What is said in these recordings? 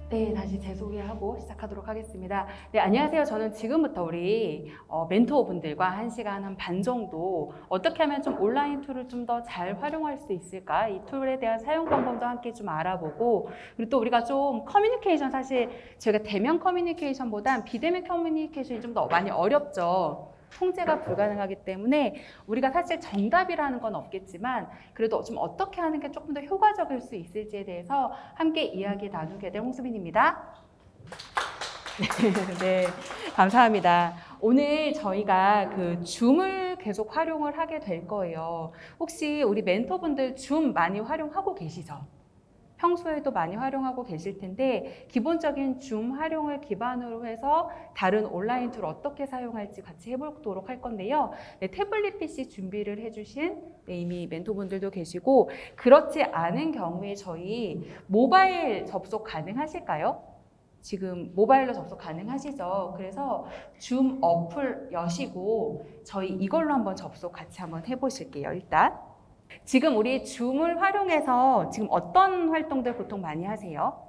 네, 다시 제 소개하고 시작하도록 하겠습니다. 네, 안녕하세요. 저는 지금부터 우리 멘토분들과 1시간 한 반 정도 어떻게 하면 좀 온라인 툴을 좀 더 잘 활용할 수 있을까? 이 툴에 대한 사용 방법도 함께 좀 알아보고, 그리고 또 우리가 좀 커뮤니케이션, 사실 저희가 대면 커뮤니케이션보단 비대면 커뮤니케이션이 좀 더 많이 어렵죠. 통제가 불가능하기 때문에 우리가 사실 정답이라는 건 없겠지만 그래도 좀 어떻게 하는 게 조금 더 효과적일 수 있을지에 대해서 함께 이야기 나누게 될 홍수빈입니다. 네, 감사합니다. 오늘 저희가 그 줌을 계속 활용을 하게 될 거예요. 혹시 우리 멘토분들 줌 많이 활용하고 계시죠? 평소에도 많이 활용하고 계실 텐데 기본적인 줌 활용을 기반으로 해서 다른 온라인 툴 어떻게 사용할지 같이 해보도록 할 건데요. 네, 태블릿 PC 준비를 해주신 이미 멘토분들도 계시고, 그렇지 않은 경우에 저희 모바일 접속 가능하실까요? 지금 모바일로 접속 가능하시죠? 그래서 줌 어플 여시고 저희 이걸로 한번 접속 같이 한번 해보실게요. 일단 지금 우리 줌을 활용해서 지금 어떤 활동들 보통 많이 하세요?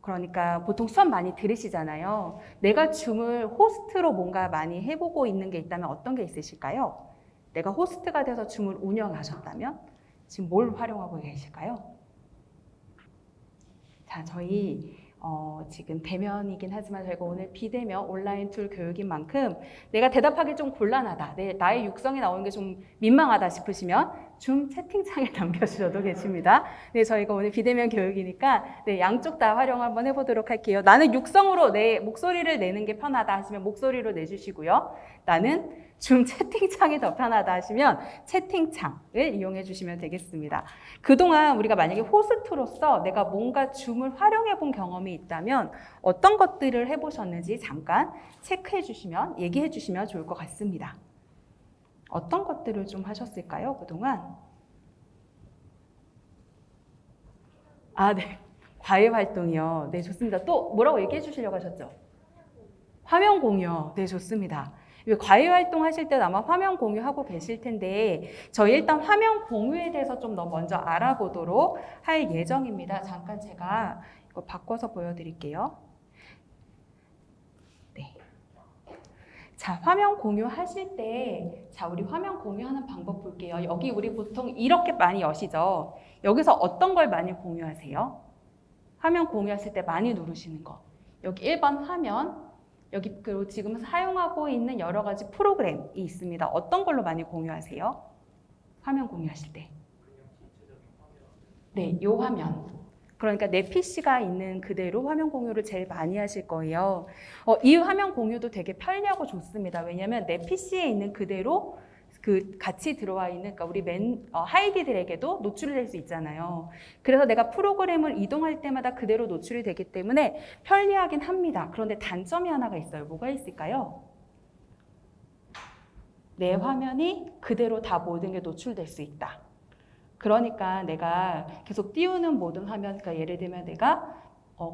그러니까 보통 수업 많이 들으시잖아요. 내가 줌을 호스트로 뭔가 많이 해보고 있는 게 있다면 어떤 게 있으실까요? 내가 호스트가 돼서 줌을 운영하셨다면 지금 뭘 활용하고 계실까요? 자, 저희 지금 대면이긴 하지만 저희가 오늘 비대면 온라인 툴 교육인 만큼 내가 대답하기 좀 곤란하다, 나의 육성이 나오는 게 좀 민망하다 싶으시면 줌 채팅창에 남겨주셔도 계십니다. 네, 저희가 오늘 비대면 교육이니까 네, 양쪽 다 활용 한번 해보도록 할게요. 나는 육성으로 내 목소리를 내는 게 편하다 하시면 목소리로 내주시고요. 나는 줌 채팅창이 더 편하다 하시면 채팅창을 이용해 주시면 되겠습니다. 그동안 우리가 만약에 호스트로서 내가 뭔가 줌을 활용해 본 경험이 있다면 어떤 것들을 해보셨는지 잠깐 체크해 주시면, 얘기해 주시면 좋을 것 같습니다. 어떤 것들을 좀 하셨을까요, 그동안? 아, 네. 과외 활동이요. 네, 좋습니다. 또 뭐라고 얘기해 주시려고 하셨죠? 화면 공유. 네, 좋습니다. 과외 활동 하실 때 아마 화면 공유하고 계실 텐데 저희 일단 화면 공유에 대해서 좀 더 먼저 알아보도록 할 예정입니다. 잠깐 제가 이거 바꿔서 보여드릴게요. 네. 자, 화면 공유하실 때, 자, 우리 화면 공유하는 방법 볼게요. 여기 우리 보통 이렇게 많이 여시죠? 여기서 어떤 걸 많이 공유하세요? 화면 공유하실 때 많이 누르시는 거. 여기 1번 화면, 여기 그리고 지금 사용하고 있는 여러 가지 프로그램이 있습니다. 어떤 걸로 많이 공유하세요? 화면 공유하실 때. 네, 요 화면. 그러니까 내 PC가 있는 그대로 화면 공유를 제일 많이 하실 거예요. 이 화면 공유도 되게 편리하고 좋습니다. 왜냐하면 내 PC에 있는 그대로 그 같이 들어와 있는, 그러니까 우리 하이디들에게도 노출이 될 수 있잖아요. 그래서 내가 프로그램을 이동할 때마다 그대로 노출이 되기 때문에 편리하긴 합니다. 그런데 단점이 하나가 있어요. 뭐가 있을까요? 내 화면이 그대로 다 모든 게 노출될 수 있다. 그러니까 내가 계속 띄우는 모든 화면, 그러니까 예를 들면 내가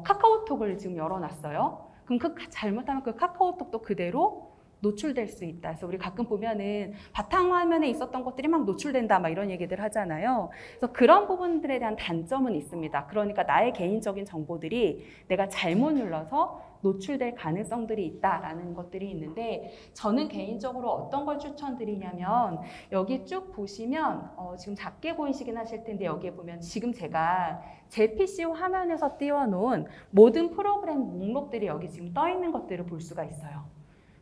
카카오톡을 지금 열어놨어요. 그럼 잘못하면 그 카카오톡도 그대로 노출될 수 있다. 그래서 우리 가끔 보면은 바탕화면에 있었던 것들이 막 노출된다, 막 이런 얘기들 하잖아요. 그래서 그런 부분들에 대한 단점은 있습니다. 그러니까 나의 개인적인 정보들이 내가 잘못 눌러서 노출될 가능성들이 있다라는 것들이 있는데, 저는 개인적으로 어떤 걸 추천드리냐면 여기 쭉 보시면 지금 작게 보이시긴 하실 텐데 여기에 보면 지금 제가 제 PC 화면에서 띄워놓은 모든 프로그램 목록들이 여기 지금 떠 있는 것들을 볼 수가 있어요.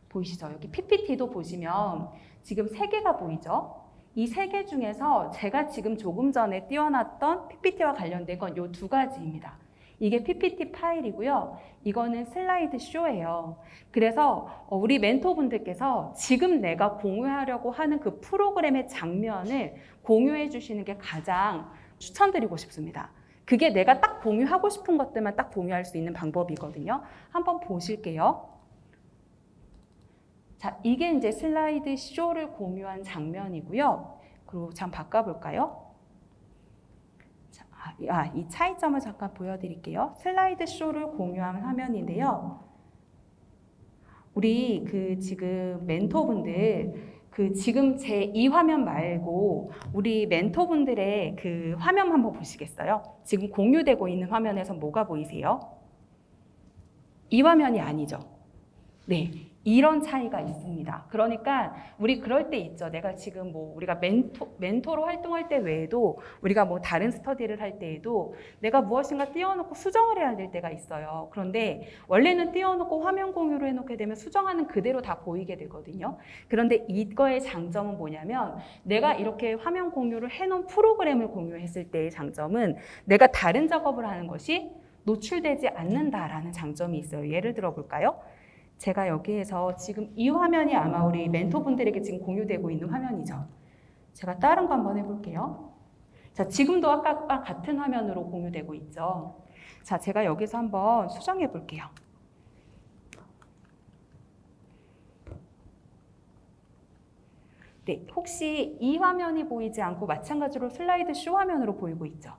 보이시죠? 여기 PPT도 보시면 지금 3개가 보이죠? 이 3개 중에서 제가 지금 조금 전에 띄워놨던 PPT와 관련된 건 이 2가지입니다. 이게 PPT 파일이고요. 이거는 슬라이드 쇼예요. 그래서 우리 멘토분들께서 지금 내가 공유하려고 하는 그 프로그램의 장면을 공유해 주시는 게 가장 추천드리고 싶습니다. 그게 내가 딱 공유하고 싶은 것들만 딱 공유할 수 있는 방법이거든요. 한번 보실게요. 자, 이게 이제 슬라이드 쇼를 공유한 장면이고요. 그리고 잠깐 바꿔볼까요? 자, 이 차이점을 잠깐 보여드릴게요. 슬라이드 쇼를 공유한 화면인데요. 우리 지금 멘토분들 지금 제 이 화면 말고 우리 멘토분들의 그 화면 한번 보시겠어요? 지금 공유되고 있는 화면에서 뭐가 보이세요? 이 화면이 아니죠. 네. 이런 차이가 있습니다. 그러니까 우리 그럴 때 있죠. 내가 지금 뭐 우리가 멘토로 활동할 때 외에도 우리가 뭐 다른 스터디를 할 때에도 내가 무엇인가 띄워놓고 수정을 해야 될 때가 있어요. 그런데 원래는 띄워놓고 화면 공유를 해놓게 되면 수정하는 그대로 다 보이게 되거든요. 그런데 이거의 장점은 뭐냐면 내가 이렇게 화면 공유를 해놓은 프로그램을 공유했을 때의 장점은 내가 다른 작업을 하는 것이 노출되지 않는다라는 장점이 있어요. 예를 들어 볼까요? 제가 여기에서 지금 이 화면이 아마 우리 멘토분들에게 지금 공유되고 있는 화면이죠. 제가 다른 거 한번 해볼게요. 자, 지금도 아까 같은 화면으로 공유되고 있죠. 자, 제가 여기서 한번 수정해 볼게요. 네, 혹시 이 화면이 보이지 않고 마찬가지로 슬라이드 쇼 화면으로 보이고 있죠?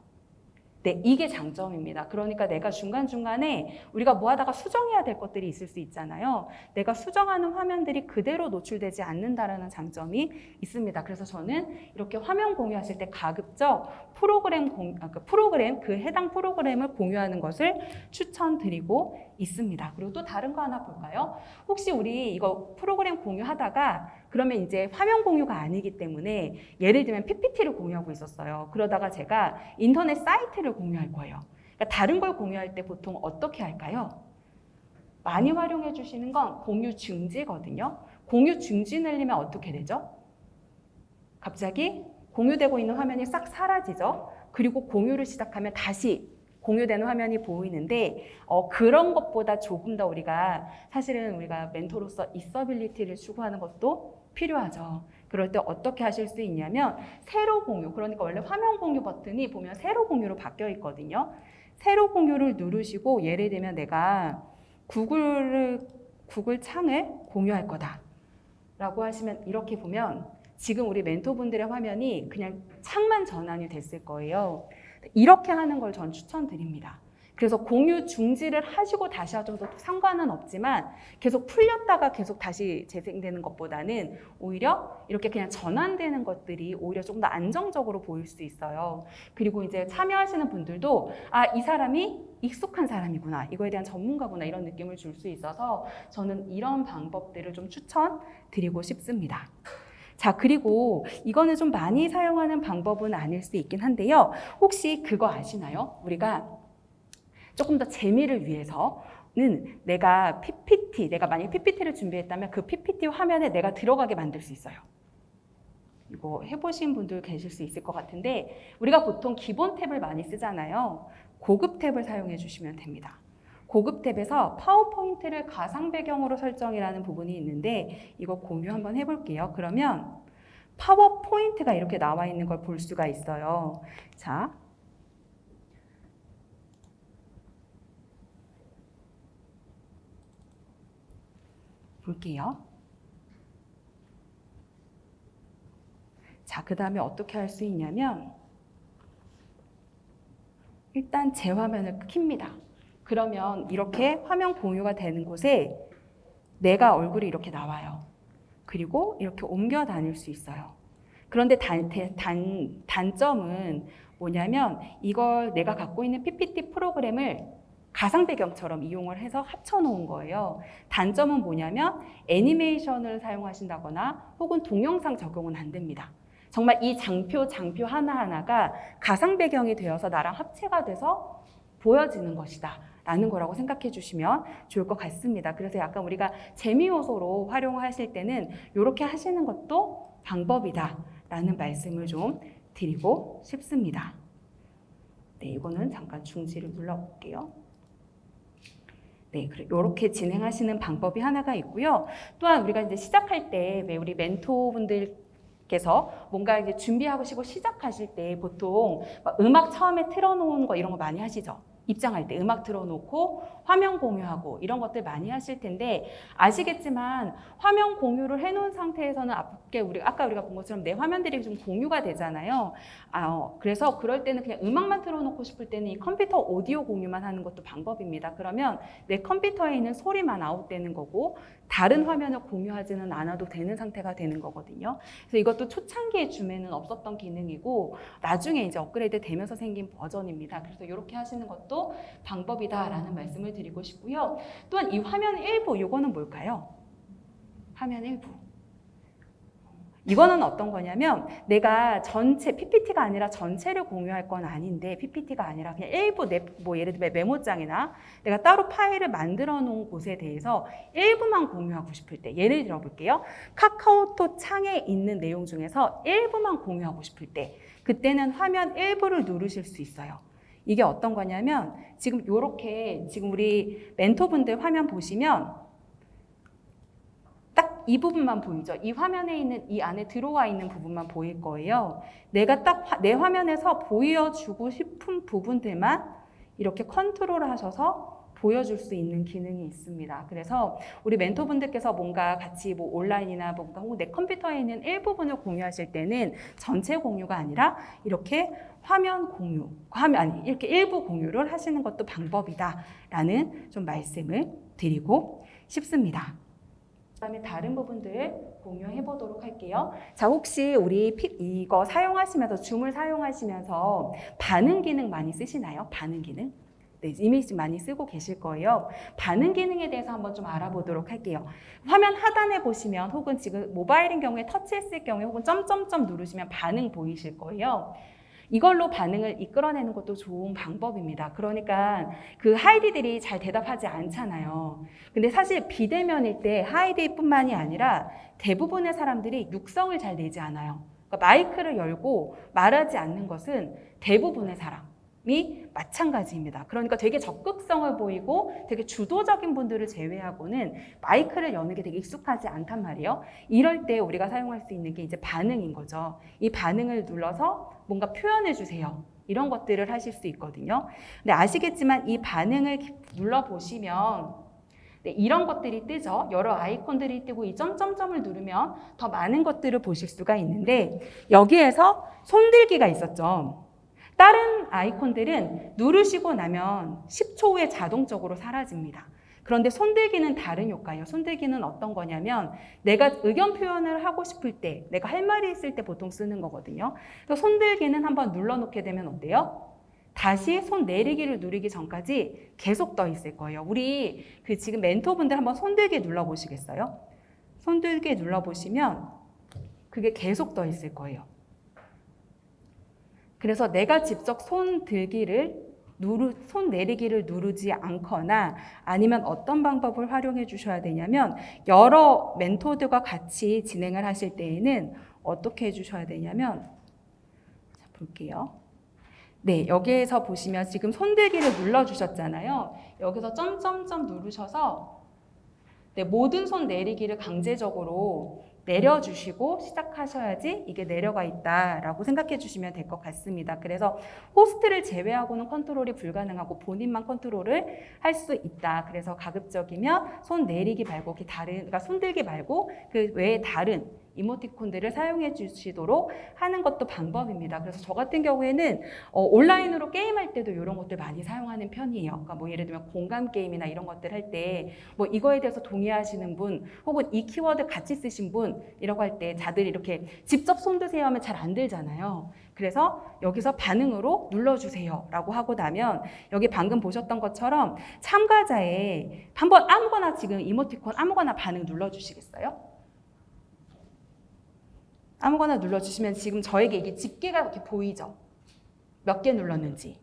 네, 이게 장점입니다. 그러니까 내가 중간중간에 우리가 뭐 하다가 수정해야 될 것들이 있을 수 있잖아요. 내가 수정하는 화면들이 그대로 노출되지 않는다라는 장점이 있습니다. 그래서 저는 이렇게 화면 공유하실 때 가급적 그 해당 프로그램을 공유하는 것을 추천드리고 있습니다. 그리고 또 다른 거 하나 볼까요? 혹시 우리 이거 프로그램 공유하다가 그러면 이제 화면 공유가 아니기 때문에 예를 들면 PPT를 공유하고 있었어요. 그러다가 제가 인터넷 사이트를 공유할 거예요. 그러니까 다른 걸 공유할 때 보통 어떻게 할까요? 많이 활용해 주시는 건 공유 중지거든요. 공유 중지 늘리면 어떻게 되죠? 갑자기 공유되고 있는 화면이 싹 사라지죠. 그리고 공유를 시작하면 다시 공유되는 화면이 보이는데 그런 것보다 조금 더 사실은 우리가 멘토로서 있어빌리티를 추구하는 것도 필요하죠. 그럴 때 어떻게 하실 수 있냐면 세로 공유, 그러니까 원래 화면 공유 버튼이 보면 세로 공유로 바뀌어 있거든요. 세로 공유를 누르시고 예를 들면 내가 구글 창을 공유할 거다 라고 하시면 이렇게 보면 지금 우리 멘토분들의 화면이 그냥 창만 전환이 됐을 거예요. 이렇게 하는 걸 전 추천드립니다. 그래서 공유 중지를 하시고 다시 하셔도 상관은 없지만 계속 풀렸다가 계속 다시 재생되는 것보다는 오히려 이렇게 그냥 전환되는 것들이 오히려 조금 더 안정적으로 보일 수 있어요. 그리고 이제 참여하시는 분들도 이 사람이 익숙한 사람이구나, 이거에 대한 전문가구나 이런 느낌을 줄 수 있어서 저는 이런 방법들을 좀 추천드리고 싶습니다. 자, 그리고 이거는 좀 많이 사용하는 방법은 아닐 수 있긴 한데요. 혹시 그거 아시나요? 우리가 조금 더 재미를 위해서는 내가 만약에 PPT를 준비했다면 그 PPT 화면에 내가 들어가게 만들 수 있어요. 이거 해보신 분들 계실 수 있을 것 같은데 우리가 보통 기본 탭을 많이 쓰잖아요. 고급 탭을 사용해 주시면 됩니다. 고급 탭에서 파워포인트를 가상 배경으로 설정이라는 부분이 있는데 이거 공유 한번 해볼게요. 그러면 파워포인트가 이렇게 나와 있는 걸 볼 수가 있어요. 자, 볼게요. 자, 그 다음에 어떻게 할 수 있냐면 일단 제 화면을 킵니다. 그러면 이렇게 화면 공유가 되는 곳에 내가 얼굴이 이렇게 나와요. 그리고 이렇게 옮겨 다닐 수 있어요. 그런데 단점은 뭐냐면 이걸 내가 갖고 있는 PPT 프로그램을 가상 배경처럼 이용을 해서 합쳐놓은 거예요. 단점은 뭐냐면 애니메이션을 사용하신다거나 혹은 동영상 적용은 안 됩니다. 정말 이 장표 하나하나가 가상 배경이 되어서 나랑 합체가 돼서 보여지는 것이다 라는 거라고 생각해 주시면 좋을 것 같습니다. 그래서 약간 우리가 재미 요소로 활용하실 때는 이렇게 하시는 것도 방법이다 라는 말씀을 좀 드리고 싶습니다. 네, 이거는 잠깐 중지를 눌러볼게요. 네, 이렇게 진행하시는 방법이 하나가 있고요. 또한 우리가 이제 시작할 때 우리 멘토분들께서 뭔가 이제 준비하시고 시작하실 때 보통 음악 처음에 틀어놓은 거 이런 거 많이 하시죠? 입장할 때 음악 틀어놓고 화면 공유하고 이런 것들 많이 하실 텐데 아시겠지만 화면 공유를 해놓은 상태에서는 아까 우리가 본 것처럼 내 화면들이 좀 공유가 되잖아요. 그래서 그럴 때는 그냥 음악만 틀어놓고 싶을 때는 이 컴퓨터 오디오 공유만 하는 것도 방법입니다. 그러면 내 컴퓨터에 있는 소리만 아웃되는 거고 다른 화면을 공유하지는 않아도 되는 상태가 되는 거거든요. 그래서 이것도 초창기에 줌에는 없었던 기능이고 나중에 이제 업그레이드 되면서 생긴 버전입니다. 그래서 이렇게 하시는 것도 방법이다라는 말씀을 드리고 싶고요. 또한 이 화면 일부, 이거는 뭘까요? 화면 일부. 이거는 어떤 거냐면 내가 전체 PPT가 아니라 전체를 공유할 건 아닌데 PPT가 아니라 그냥 일부 뭐 예를 들면 메모장이나 내가 따로 파일을 만들어 놓은 곳에 대해서 일부만 공유하고 싶을 때 예를 들어 볼게요. 카카오톡 창에 있는 내용 중에서 일부만 공유하고 싶을 때 그때는 화면 일부를 누르실 수 있어요. 이게 어떤 거냐면 지금 이렇게 지금 우리 멘토분들 화면 보시면 딱 이 부분만 보이죠. 이 화면에 있는 이 안에 들어와 있는 부분만 보일 거예요. 내가 딱 내 화면에서 보여주고 싶은 부분들만 이렇게 컨트롤 하셔서 보여줄 수 있는 기능이 있습니다. 그래서 우리 멘토분들께서 뭔가 같이 뭐 온라인이나 뭔가 혹은 내 컴퓨터에 있는 일부분을 공유하실 때는 전체 공유가 아니라 이렇게 화면 공유, 이렇게 일부 공유를 하시는 것도 방법이다라는 좀 말씀을 드리고 싶습니다. 그다음에 다른 부분들 공유해 보도록 할게요. 자, 혹시 우리 이거 사용하시면서 줌을 사용하시면서 반응 기능 많이 쓰시나요? 반응 기능? 네, 이미 많이 쓰고 계실 거예요. 반응 기능에 대해서 한번 좀 알아보도록 할게요. 화면 하단에 보시면 혹은 지금 모바일인 경우에 터치했을 경우에 혹은 점점점 누르시면 반응 보이실 거예요. 이걸로 반응을 이끌어내는 것도 좋은 방법입니다. 그러니까 그 하이디들이 잘 대답하지 않잖아요. 근데 사실 비대면일 때 하이디뿐만이 아니라 대부분의 사람들이 육성을 잘 내지 않아요. 그러니까 마이크를 열고 말하지 않는 것은 대부분의 사람이 마찬가지입니다. 그러니까 되게 적극성을 보이고 되게 주도적인 분들을 제외하고는 마이크를 여는 게 되게 익숙하지 않단 말이에요. 이럴 때 우리가 사용할 수 있는 게 이제 반응인 거죠. 이 반응을 눌러서 뭔가 표현해 주세요. 이런 것들을 하실 수 있거든요. 근데 아시겠지만 이 반응을 눌러보시면 네, 이런 것들이 뜨죠. 여러 아이콘들이 뜨고 이 점점점을 누르면 더 많은 것들을 보실 수가 있는데 여기에서 손들기가 있었죠. 다른 아이콘들은 누르시고 나면 10초 후에 자동적으로 사라집니다. 그런데 손들기는 다른 효과예요. 손들기는 어떤 거냐면 내가 의견 표현을 하고 싶을 때, 내가 할 말이 있을 때 보통 쓰는 거거든요. 그래서 손들기는 한번 눌러놓게 되면 어때요? 다시 손 내리기를 누르기 전까지 계속 떠 있을 거예요. 우리 그 지금 멘토분들 한번 손들기 눌러보시겠어요? 손들기 눌러보시면 그게 계속 떠 있을 거예요. 그래서 내가 직접 손 내리기를 누르지 않거나 아니면 어떤 방법을 활용해 주셔야 되냐면 여러 멘토들과 같이 진행을 하실 때에는 어떻게 해 주셔야 되냐면 자, 볼게요. 네, 여기에서 보시면 지금 손들기를 눌러주셨잖아요. 여기서 점점점 누르셔서 네, 모든 손 내리기를 강제적으로 내려주시고 시작하셔야지 이게 내려가 있다라고 생각해 주시면 될 것 같습니다. 그래서 호스트를 제외하고는 컨트롤이 불가능하고 본인만 컨트롤을 할 수 있다. 그래서 가급적이면 손 내리기 말고 그러니까 손들기 말고 그 외에 다른 이모티콘들을 사용해 주시도록 하는 것도 방법입니다. 그래서 저 같은 경우에는 온라인으로 게임할 때도 이런 것들 많이 사용하는 편이에요. 그러니까 뭐 예를 들면 공감 게임이나 이런 것들 할 때 뭐 이거에 대해서 동의하시는 분 혹은 이 키워드 같이 쓰신 분이라고 할 때 다들 이렇게 직접 손 드세요 하면 잘 안 들잖아요. 그래서 여기서 반응으로 눌러주세요 라고 하고 나면 여기 방금 보셨던 것처럼 참가자의 한번 아무거나 지금 이모티콘 아무거나 반응 눌러주시겠어요? 아무거나 눌러주시면 지금 저에게 이게 집계가 이렇게 보이죠? 몇 개 눌렀는지.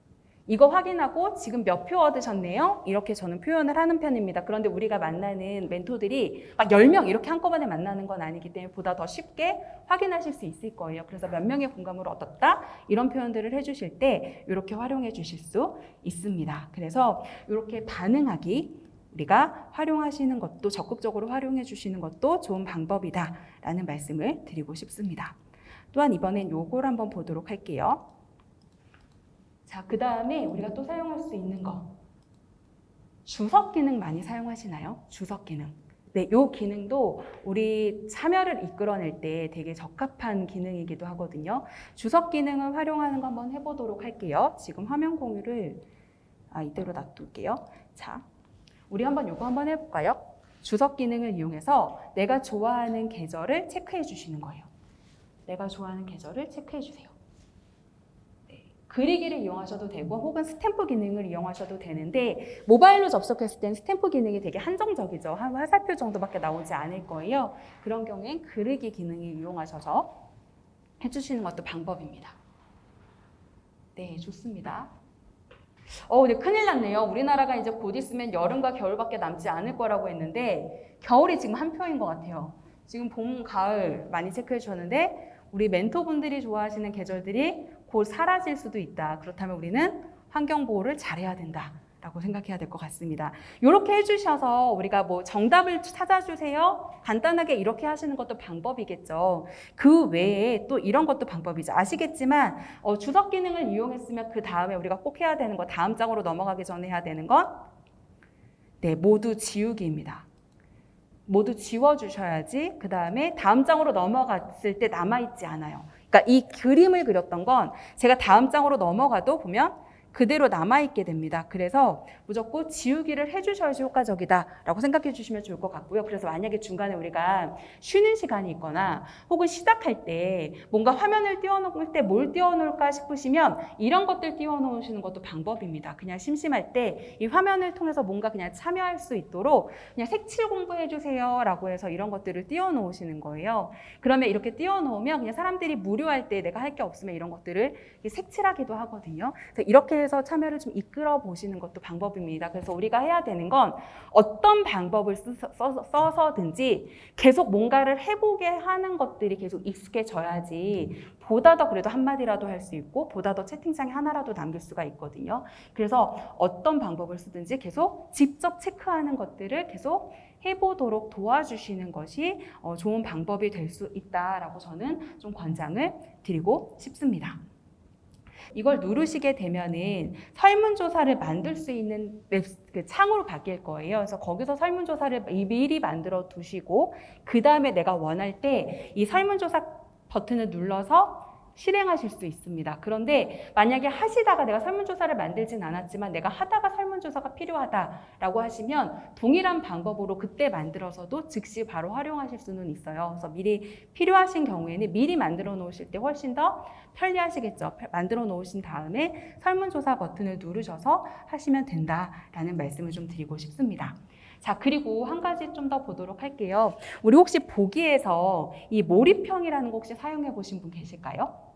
이거 확인하고 지금 몇 표 얻으셨네요? 이렇게 저는 표현을 하는 편입니다. 그런데 우리가 만나는 멘토들이 막 10명 이렇게 한꺼번에 만나는 건 아니기 때문에 보다 더 쉽게 확인하실 수 있을 거예요. 그래서 몇 명의 공감을 얻었다? 이런 표현들을 해주실 때 이렇게 활용해 주실 수 있습니다. 그래서 이렇게 반응하기 우리가 활용하시는 것도 적극적으로 활용해 주시는 것도 좋은 방법이다라는 말씀을 드리고 싶습니다. 또한 이번엔 요걸 한번 보도록 할게요. 자, 그 다음에 우리가 또 사용할 수 있는 거. 주석 기능 많이 사용하시나요? 주석 기능. 네, 요 기능도 우리 참여를 이끌어낼 때 되게 적합한 기능이기도 하거든요. 주석 기능을 활용하는 거 한번 해보도록 할게요. 지금 화면 공유를 이대로 놔둘게요. 자, 우리 한번 요거 한번 해볼까요? 주석 기능을 이용해서 내가 좋아하는 계절을 체크해 주시는 거예요. 내가 좋아하는 계절을 체크해 주세요. 그리기를 이용하셔도 되고 혹은 스탬프 기능을 이용하셔도 되는데 모바일로 접속했을 때는 스탬프 기능이 되게 한정적이죠. 한 화살표 정도밖에 나오지 않을 거예요. 그런 경우엔 그리기 기능을 이용하셔서 해주시는 것도 방법입니다. 네, 좋습니다. 네, 큰일 났네요. 우리나라가 이제 곧 있으면 여름과 겨울밖에 남지 않을 거라고 했는데 겨울이 지금 한 표인 것 같아요. 지금 봄, 가을 많이 체크해 주셨는데 우리 멘토분들이 좋아하시는 계절들이 곧 사라질 수도 있다. 그렇다면 우리는 환경보호를 잘해야 된다. 라고 생각해야 될 것 같습니다. 이렇게 해주셔서 우리가 뭐 정답을 찾아주세요. 간단하게 이렇게 하시는 것도 방법이겠죠. 그 외에 또 이런 것도 방법이죠. 아시겠지만 주석 기능을 이용했으면 그 다음에 우리가 꼭 해야 되는 거, 다음 장으로 넘어가기 전에 해야 되는 건 네, 모두 지우기입니다. 모두 지워주셔야지 그 다음에 다음 장으로 넘어갔을 때 남아있지 않아요. 그러니까 이 그림을 그렸던 건 제가 다음 장으로 넘어가도 보면 그대로 남아있게 됩니다. 그래서 무조건 지우기를 해주셔야지 효과적이다라고 생각해 주시면 좋을 것 같고요. 그래서 만약에 중간에 우리가 쉬는 시간이 있거나 혹은 시작할 때 뭔가 화면을 띄워놓을 때 뭘 띄워놓을까 싶으시면 이런 것들 띄워놓으시는 것도 방법입니다. 그냥 심심할 때 이 화면을 통해서 뭔가 그냥 참여할 수 있도록 그냥 색칠 공부해 주세요 라고 해서 이런 것들을 띄워놓으시는 거예요. 그러면 이렇게 띄워놓으면 그냥 사람들이 무료할 때 내가 할 게 없으면 이런 것들을 색칠하기도 하거든요. 그래서 이렇게 해서 참여를 좀 이끌어 보시는 것도 방법입니다. 그래서 우리가 해야 되는 건 어떤 방법을 써서든지 계속 뭔가를 해보게 하는 것들이 계속 익숙해져야지 보다 더 그래도 한마디라도 할 수 있고 보다 더 채팅창에 하나라도 남길 수가 있거든요. 그래서 어떤 방법을 쓰든지 계속 직접 체크하는 것들을 계속 해보도록 도와주시는 것이 좋은 방법이 될 수 있다라고 저는 좀 권장을 드리고 싶습니다. 이걸 누르시게 되면은 설문조사를 만들 수 있는 창으로 바뀔 거예요. 그래서 거기서 설문조사를 미리 만들어 두시고 그 다음에 내가 원할 때 이 설문조사 버튼을 눌러서 실행하실 수 있습니다. 그런데 만약에 하시다가 내가 설문조사를 만들진 않았지만 내가 하다가 설문조사가 필요하다라고 하시면 동일한 방법으로 그때 만들어서도 즉시 바로 활용하실 수는 있어요. 그래서 미리 필요하신 경우에는 미리 만들어 놓으실 때 훨씬 더 편리하시겠죠. 만들어 놓으신 다음에 설문조사 버튼을 누르셔서 하시면 된다라는 말씀을 좀 드리고 싶습니다. 자, 그리고 한 가지 좀 더 보도록 할게요. 우리 혹시 보기에서 이 몰입형이라는 거 혹시 사용해 보신 분 계실까요?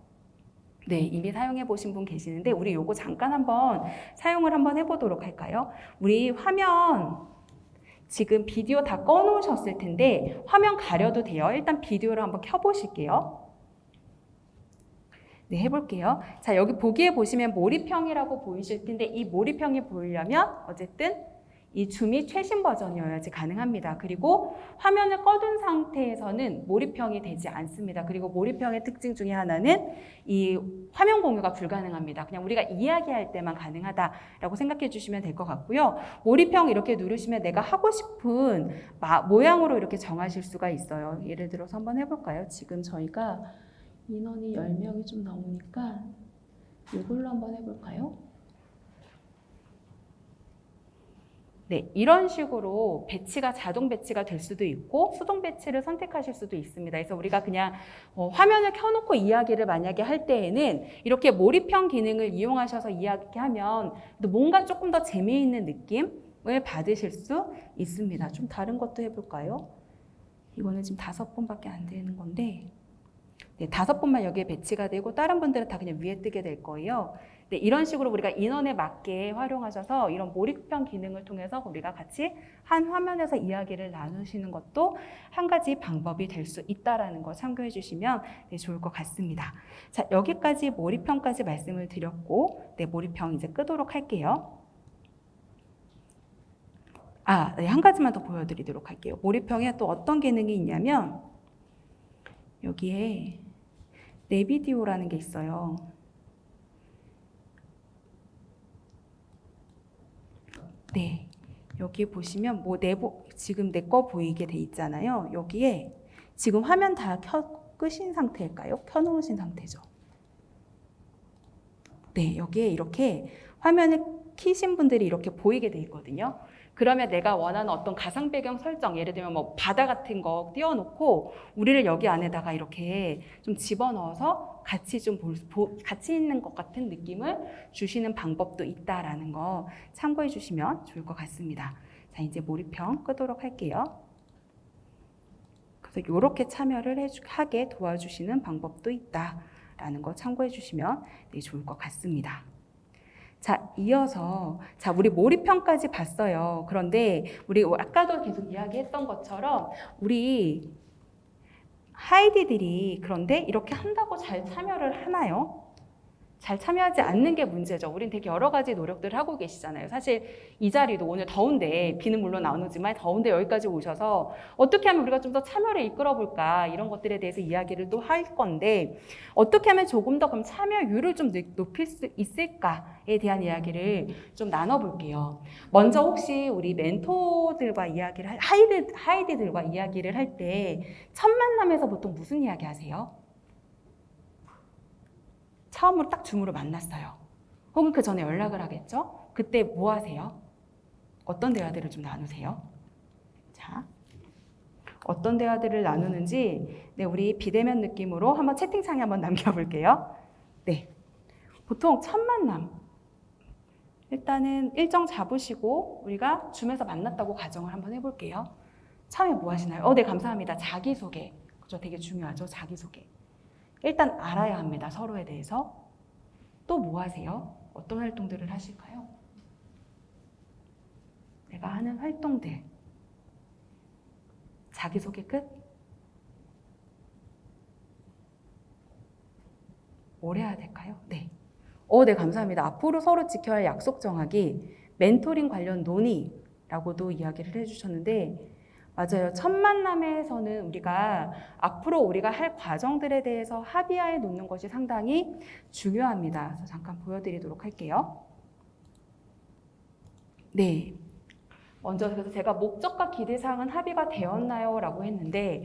네, 이미 사용해 보신 분 계시는데 우리 요거 잠깐 한번 사용을 한번 해보도록 할까요? 우리 화면 지금 비디오 다 꺼놓으셨을 텐데 화면 가려도 돼요. 일단 비디오를 한번 켜보실게요. 네, 해볼게요. 자, 여기 보기에 보시면 몰입형이라고 보이실 텐데 이 몰입형이 보이려면 어쨌든 이 줌이 최신 버전이어야지 가능합니다. 그리고 화면을 꺼둔 상태에서는 몰입형이 되지 않습니다. 그리고 몰입형의 특징 중에 하나는 이 화면 공유가 불가능합니다. 그냥 우리가 이야기할 때만 가능하다라고 생각해 주시면 될 것 같고요. 몰입형 이렇게 누르시면 내가 하고 싶은 모양으로 이렇게 정하실 수가 있어요. 예를 들어서 한번 해볼까요? 지금 저희가 인원이 10명이 좀 넘으니까 이걸로 한번 해볼까요? 네, 이런 식으로 배치가 자동 배치가 될 수도 있고 수동 배치를 선택하실 수도 있습니다. 그래서 우리가 그냥 화면을 켜놓고 이야기를 만약에 할 때에는 이렇게 몰입형 기능을 이용하셔서 이야기하면 뭔가 조금 더 재미있는 느낌을 받으실 수 있습니다. 좀 다른 것도 해볼까요? 이거는 지금 5번밖에 안 되는 건데 네, 5번만 여기에 배치가 되고 다른 분들은 다 그냥 위에 뜨게 될 거예요. 네, 이런 식으로 우리가 인원에 맞게 활용하셔서 이런 몰입형 기능을 통해서 우리가 같이 한 화면에서 이야기를 나누시는 것도 한 가지 방법이 될 수 있다는 거 참고해 주시면 네, 좋을 것 같습니다. 자, 여기까지 몰입형까지 말씀을 드렸고 네, 몰입형 이제 끄도록 할게요. 네, 한 가지만 더 보여드리도록 할게요. 몰입형에 또 어떤 기능이 있냐면 여기에 내 비디오라는 게 있어요. 네, 여기 보시면 지금 내 거 보이게 돼 있잖아요. 여기에 지금 화면 다 끄신 상태일까요? 켜놓으신 상태죠. 네, 여기에 이렇게 화면을 켜신 분들이 이렇게 보이게 돼 있거든요. 그러면 내가 원하는 어떤 가상 배경 설정, 예를 들면 뭐 바다 같은 거 띄워놓고 우리를 여기 안에다가 이렇게 좀 집어넣어서 같이 좀 같이 있는 것 같은 느낌을 주시는 방법도 있다라는 거 참고해 주시면 좋을 것 같습니다. 자, 이제 몰입형 끄도록 할게요. 그래서 이렇게 참여를 하게 도와주시는 방법도 있다라는 거 참고해 주시면 좋을 것 같습니다. 자, 이어서 우리 몰입형까지 봤어요. 그런데 우리 아까도 계속 이야기했던 것처럼 우리 하이디들이 그런데 이렇게 한다고 잘 참여를 하나요? 잘 참여하지 않는 게 문제죠. 우린 되게 여러 가지 노력들을 하고 계시잖아요. 사실 이 자리도 오늘 더운데, 비는 물론 안 오지만 더운데 여기까지 오셔서 어떻게 하면 우리가 좀 더 참여를 이끌어 볼까, 이런 것들에 대해서 이야기를 또 할 건데, 어떻게 하면 조금 더 그럼 참여율을 좀 높일 수 있을까에 대한 이야기를 좀 나눠볼게요. 먼저 혹시 우리 멘토들과 이야기를 하이디들과 이야기를 할 때 첫 만남에서 보통 무슨 이야기 하세요? 처음으로 딱 줌으로 만났어요. 혹은 그 전에 연락을 하겠죠? 그때 뭐 하세요? 어떤 대화들을 좀 나누세요? 자, 어떤 대화들을 나누는지 우리 비대면 느낌으로 한번 채팅창에 한번 남겨볼게요. 네, 보통 첫 만남 일단은 일정 잡으시고 우리가 줌에서 만났다고 가정을 한번 해볼게요. 처음에 뭐 하시나요? 네, 감사합니다. 자기소개. 그죠? 되게 중요하죠, 자기소개. 일단 알아야 합니다, 서로에 대해서. 또 뭐 하세요? 어떤 활동들을 하실까요? 내가 하는 활동들. 자기소개 끝? 뭘 해야 될까요? 네. 네, 감사합니다. 앞으로 서로 지켜야 할 약속 정하기, 멘토링 관련 논의라고도 이야기를 해주셨는데, 맞아요. 첫 만남에서는 우리가 앞으로 우리가 할 과정들에 대해서 합의하에 놓는 것이 상당히 중요합니다. 그래서 잠깐 보여드리도록 할게요. 네. 먼저 그래서 제가 목적과 기대사항은 합의가 되었나요? 라고 했는데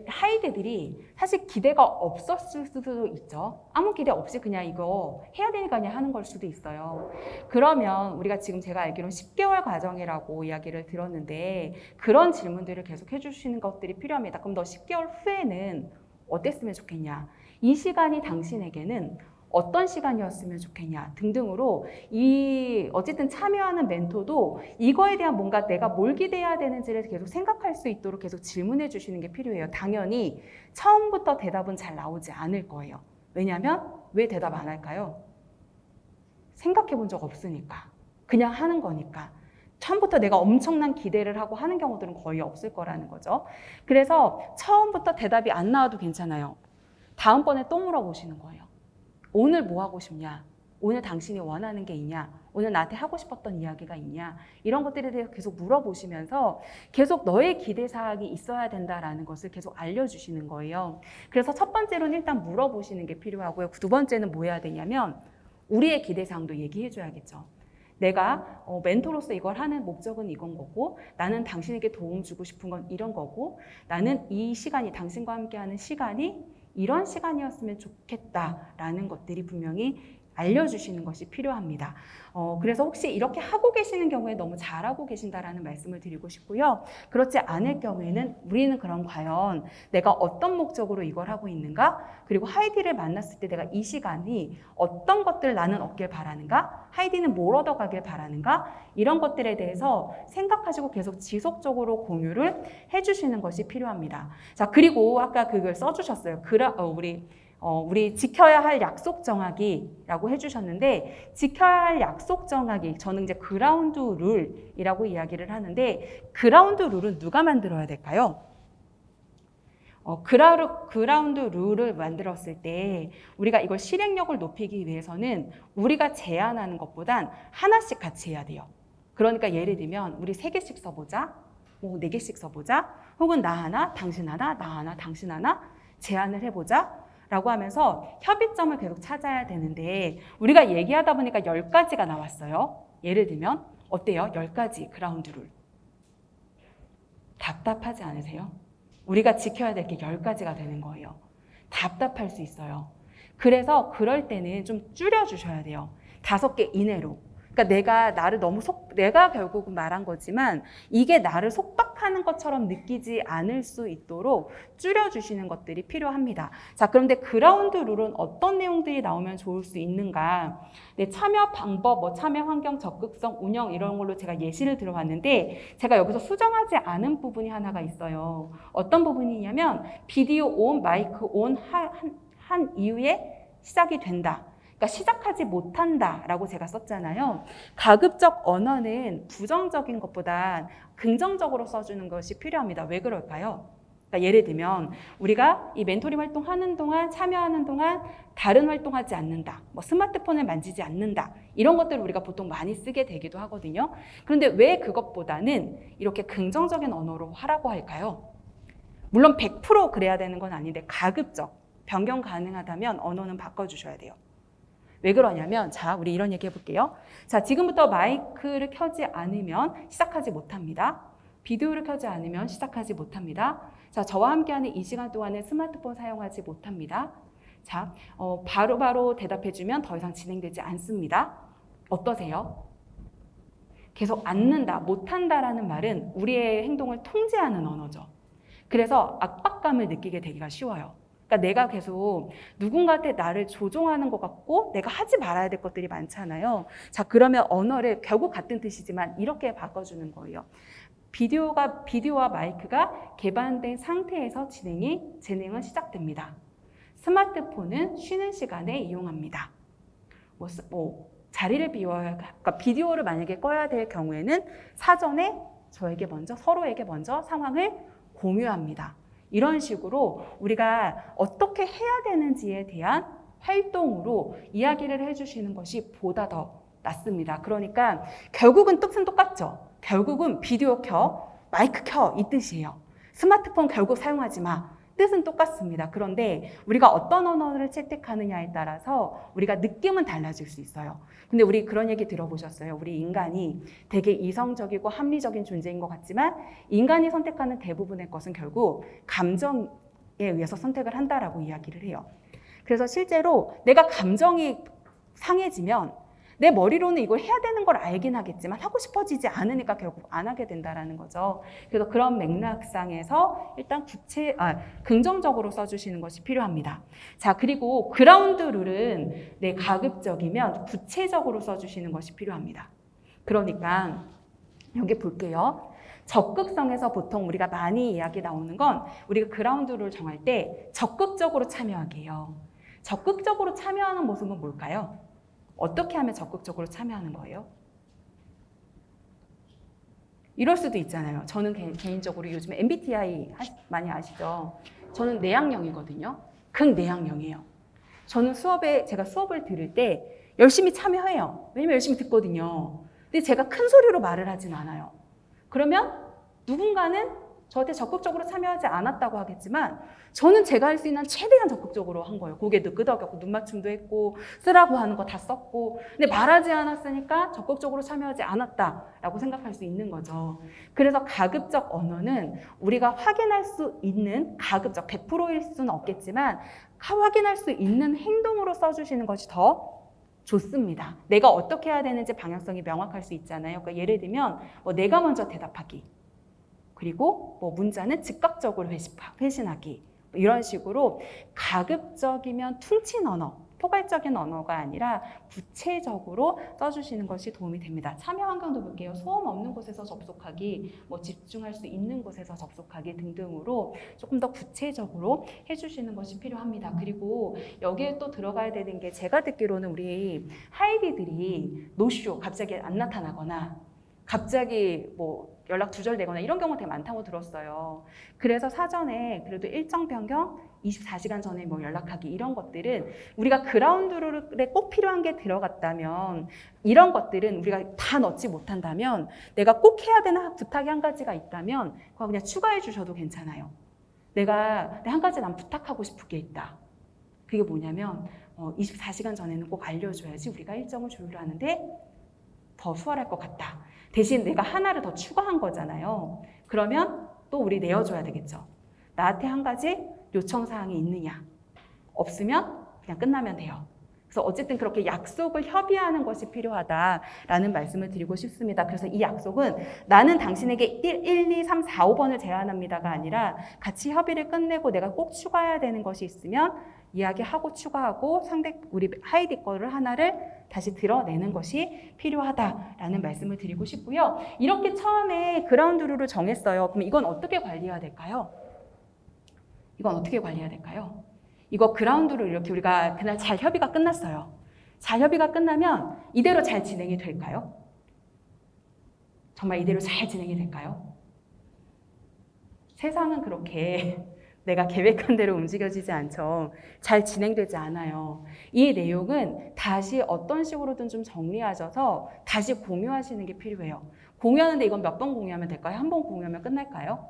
하이드들이 사실 기대가 없었을 수도 있죠. 아무 기대 없이 그냥 이거 해야 되니까 그냥 하는 걸 수도 있어요. 그러면 우리가 지금 제가 알기로는 10개월 과정이라고 이야기를 들었는데 그런 질문들을 계속 해주시는 것들이 필요합니다. 그럼 너 10개월 후에는 어땠으면 좋겠냐? 이 시간이 당신에게는 어떤 시간이었으면 좋겠냐 등등으로 어쨌든 참여하는 멘토도 이거에 대한 뭔가 내가 뭘 기대해야 되는지를 계속 생각할 수 있도록 계속 질문해 주시는 게 필요해요. 당연히 처음부터 대답은 잘 나오지 않을 거예요. 왜냐하면 왜 대답 안 할까요? 생각해 본 적 없으니까. 그냥 하는 거니까. 처음부터 내가 엄청난 기대를 하고 하는 경우들은 거의 없을 거라는 거죠. 그래서 처음부터 대답이 안 나와도 괜찮아요. 다음번에 또 물어보시는 거예요. 오늘 뭐 하고 싶냐? 오늘 당신이 원하는 게 있냐? 오늘 나한테 하고 싶었던 이야기가 있냐? 이런 것들에 대해서 계속 물어보시면서 계속 너의 기대사항이 있어야 된다라는 것을 계속 알려주시는 거예요. 그래서 첫 번째로는 일단 물어보시는 게 필요하고요. 두 번째는 뭐 해야 되냐면 우리의 기대사항도 얘기해줘야겠죠. 내가 멘토로서 이걸 하는 목적은 이건 거고 나는 당신에게 도움 주고 싶은 건 이런 거고 나는 이 시간이 당신과 함께하는 시간이 이런 시간이었으면 좋겠다라는 것들이 분명히 알려주시는 것이 필요합니다. 그래서 혹시 이렇게 하고 계시는 경우에 너무 잘하고 계신다라는 말씀을 드리고 싶고요. 그렇지 않을 경우에는 우리는 그럼 과연 내가 어떤 목적으로 이걸 하고 있는가? 그리고 하이디를 만났을 때 내가 이 시간이 어떤 것들을 나는 얻길 바라는가? 하이디는 뭘 얻어가길 바라는가? 이런 것들에 대해서 생각하시고 계속 지속적으로 공유를 해주시는 것이 필요합니다. 자, 그리고 아까 그걸 써주셨어요. 우리 지켜야 할 약속 정하기라고 해주셨는데 지켜야 할 약속 정하기 저는 이제 그라운드 룰이라고 이야기를 하는데 그라운드 룰은 누가 만들어야 될까요? 그라운드 룰을 만들었을 때 우리가 이걸 실행력을 높이기 위해서는 우리가 제안하는 것보단 하나씩 같이 해야 돼요. 그러니까 예를 들면 우리 3개씩 써보자, 4개씩 써보자, 혹은 나 하나, 당신 하나, 나 하나, 당신 하나 제안을 해보자 라고 하면서 협의점을 계속 찾아야 되는데 우리가 얘기하다 보니까 10가지가 나왔어요. 예를 들면 어때요? 10가지 그라운드 룰. 답답하지 않으세요? 우리가 지켜야 될 게 10가지가 되는 거예요. 답답할 수 있어요. 그래서 그럴 때는 좀 줄여주셔야 돼요. 5개 이내로. 그러니까 내가 결국은 말한 거지만 이게 나를 속박하는 것처럼 느끼지 않을 수 있도록 줄여주시는 것들이 필요합니다. 자, 그런데 그라운드 룰은 어떤 내용들이 나오면 좋을 수 있는가? 네, 참여 방법, 참여 환경, 적극성, 운영 이런 걸로 제가 예시를 들어봤는데 제가 여기서 수정하지 않은 부분이 하나가 있어요. 어떤 부분이냐면 비디오 온, 마이크 온 한 이후에 시작이 된다. 그러니까 시작하지 못한다라고 제가 썼잖아요. 가급적 언어는 부정적인 것보다 긍정적으로 써주는 것이 필요합니다. 왜 그럴까요? 그러니까 예를 들면 우리가 이 멘토링 활동하는 동안 참여하는 동안 다른 활동하지 않는다. 스마트폰을 만지지 않는다. 이런 것들을 우리가 보통 많이 쓰게 되기도 하거든요. 그런데 왜 그것보다는 이렇게 긍정적인 언어로 하라고 할까요? 물론 100% 그래야 되는 건 아닌데 가급적 변경 가능하다면 언어는 바꿔주셔야 돼요. 왜 그러냐면 자, 우리 이런 얘기 해볼게요. 자, 지금부터 마이크를 켜지 않으면 시작하지 못합니다. 비디오를 켜지 않으면 시작하지 못합니다. 자, 저와 함께하는 이 시간 동안에 스마트폰 사용하지 못합니다. 자, 바로바로 대답해주면 더 이상 진행되지 않습니다. 어떠세요? 계속 않는다, 못한다라는 말은 우리의 행동을 통제하는 언어죠. 그래서 압박감을 느끼게 되기가 쉬워요. 그러니까 내가 계속 누군가한테 나를 조종하는 것 같고 내가 하지 말아야 될 것들이 많잖아요. 자, 그러면 언어를 결국 같은 뜻이지만 이렇게 바꿔주는 거예요. 비디오와 마이크가 개방된 상태에서 진행은 시작됩니다. 스마트폰은 쉬는 시간에 이용합니다. 자리를 비워야, 그러니까 비디오를 만약에 꺼야 될 경우에는 사전에 서로에게 먼저 상황을 공유합니다. 이런 식으로 우리가 어떻게 해야 되는지에 대한 활동으로 이야기를 해주시는 것이 보다 더 낫습니다. 그러니까 결국은 뜻은 똑같죠. 결국은 비디오 켜, 마이크 켜 이 뜻이에요. 스마트폰 결국 사용하지 마. 뜻은 똑같습니다. 그런데 우리가 어떤 언어를 채택하느냐에 따라서 우리가 느낌은 달라질 수 있어요. 근데 우리 그런 얘기 들어보셨어요? 우리 인간이 되게 이성적이고 합리적인 존재인 것 같지만 인간이 선택하는 대부분의 것은 결국 감정에 의해서 선택을 한다라고 이야기를 해요. 그래서 실제로 내가 감정이 상해지면 내 머리로는 이걸 해야 되는 걸 알긴 하겠지만 하고 싶어지지 않으니까 결국 안 하게 된다라는 거죠. 그래서 그런 맥락상에서 일단 긍정적으로 써주시는 것이 필요합니다. 자, 그리고 그라운드 룰은 가급적이면 구체적으로 써주시는 것이 필요합니다. 그러니까 여기 볼게요. 적극성에서 보통 우리가 많이 이야기 나오는 건 우리가 그라운드 룰을 정할 때 적극적으로 참여하게요. 적극적으로 참여하는 모습은 뭘까요? 어떻게 하면 적극적으로 참여하는 거예요? 이럴 수도 있잖아요. 저는 개인적으로 요즘에 MBTI 많이 아시죠? 저는 내향형이거든요. 극내향형이에요. 저는 제가 수업을 들을 때 열심히 참여해요. 왜냐면 열심히 듣거든요. 근데 제가 큰 소리로 말을 하진 않아요. 그러면 누군가는 저한테 적극적으로 참여하지 않았다고 하겠지만 저는 제가 할 수 있는 최대한 적극적으로 한 거예요. 고개도 끄덕였고 눈맞춤도 했고 쓰라고 하는 거 다 썼고 근데 말하지 않았으니까 적극적으로 참여하지 않았다라고 생각할 수 있는 거죠. 그래서 가급적 언어는 우리가 확인할 수 있는 가급적 100%일 수는 없겠지만 확인할 수 있는 행동으로 써주시는 것이 더 좋습니다. 내가 어떻게 해야 되는지 방향성이 명확할 수 있잖아요. 그러니까 예를 들면 내가 먼저 대답하기 그리고 문자는 즉각적으로 회신하기 이런 식으로 가급적이면 퉁친 언어, 포괄적인 언어가 아니라 구체적으로 써주시는 것이 도움이 됩니다. 참여 환경도 볼게요. 소음 없는 곳에서 접속하기, 집중할 수 있는 곳에서 접속하기 등등으로 조금 더 구체적으로 해주시는 것이 필요합니다. 그리고 여기에 또 들어가야 되는 게 제가 듣기로는 우리 하이디들이 노쇼 갑자기 안 나타나거나 갑자기 연락 두절되거나 이런 경우가 되게 많다고 들었어요. 그래서 사전에 그래도 일정 변경, 24시간 전에 연락하기 이런 것들은 우리가 그라운드 룰에 꼭 필요한 게 들어갔다면 이런 것들은 우리가 다 넣지 못한다면 내가 꼭 해야 되는 부탁이 한 가지가 있다면 그거 그냥 추가해 주셔도 괜찮아요. 한 가지 난 부탁하고 싶은 게 있다. 그게 뭐냐면 24시간 전에는 꼭 알려줘야지 우리가 일정을 조율하는데 더 수월할 것 같다. 대신 내가 하나를 더 추가한 거잖아요. 그러면 또 우리 내어줘야 되겠죠. 나한테 한 가지 요청사항이 있느냐? 없으면 그냥 끝나면 돼요. 그래서 어쨌든 그렇게 약속을 협의하는 것이 필요하다라는 말씀을 드리고 싶습니다. 그래서 이 약속은 나는 당신에게 1, 2, 3, 4, 5번을 제안합니다가 아니라 같이 협의를 끝내고 내가 꼭 추가해야 되는 것이 있으면 이야기하고 추가하고 우리 하이디 거를 하나를 다시 드러내는 것이 필요하다라는 말씀을 드리고 싶고요. 이렇게 처음에 그라운드 룰을 정했어요. 그럼 이건 어떻게 관리해야 될까요? 이건 어떻게 관리해야 될까요? 이거 그라운드를 이렇게 우리가 그날 잘 협의가 끝났어요. 잘 협의가 끝나면 이대로 잘 진행이 될까요? 정말 이대로 잘 진행이 될까요? 세상은 그렇게 내가 계획한 대로 움직여지지 않죠. 잘 진행되지 않아요. 이 내용은 다시 어떤 식으로든 좀 정리하셔서 다시 공유하시는 게 필요해요. 공유하는데 이건 몇 번 공유하면 될까요? 한 번 공유하면 끝날까요?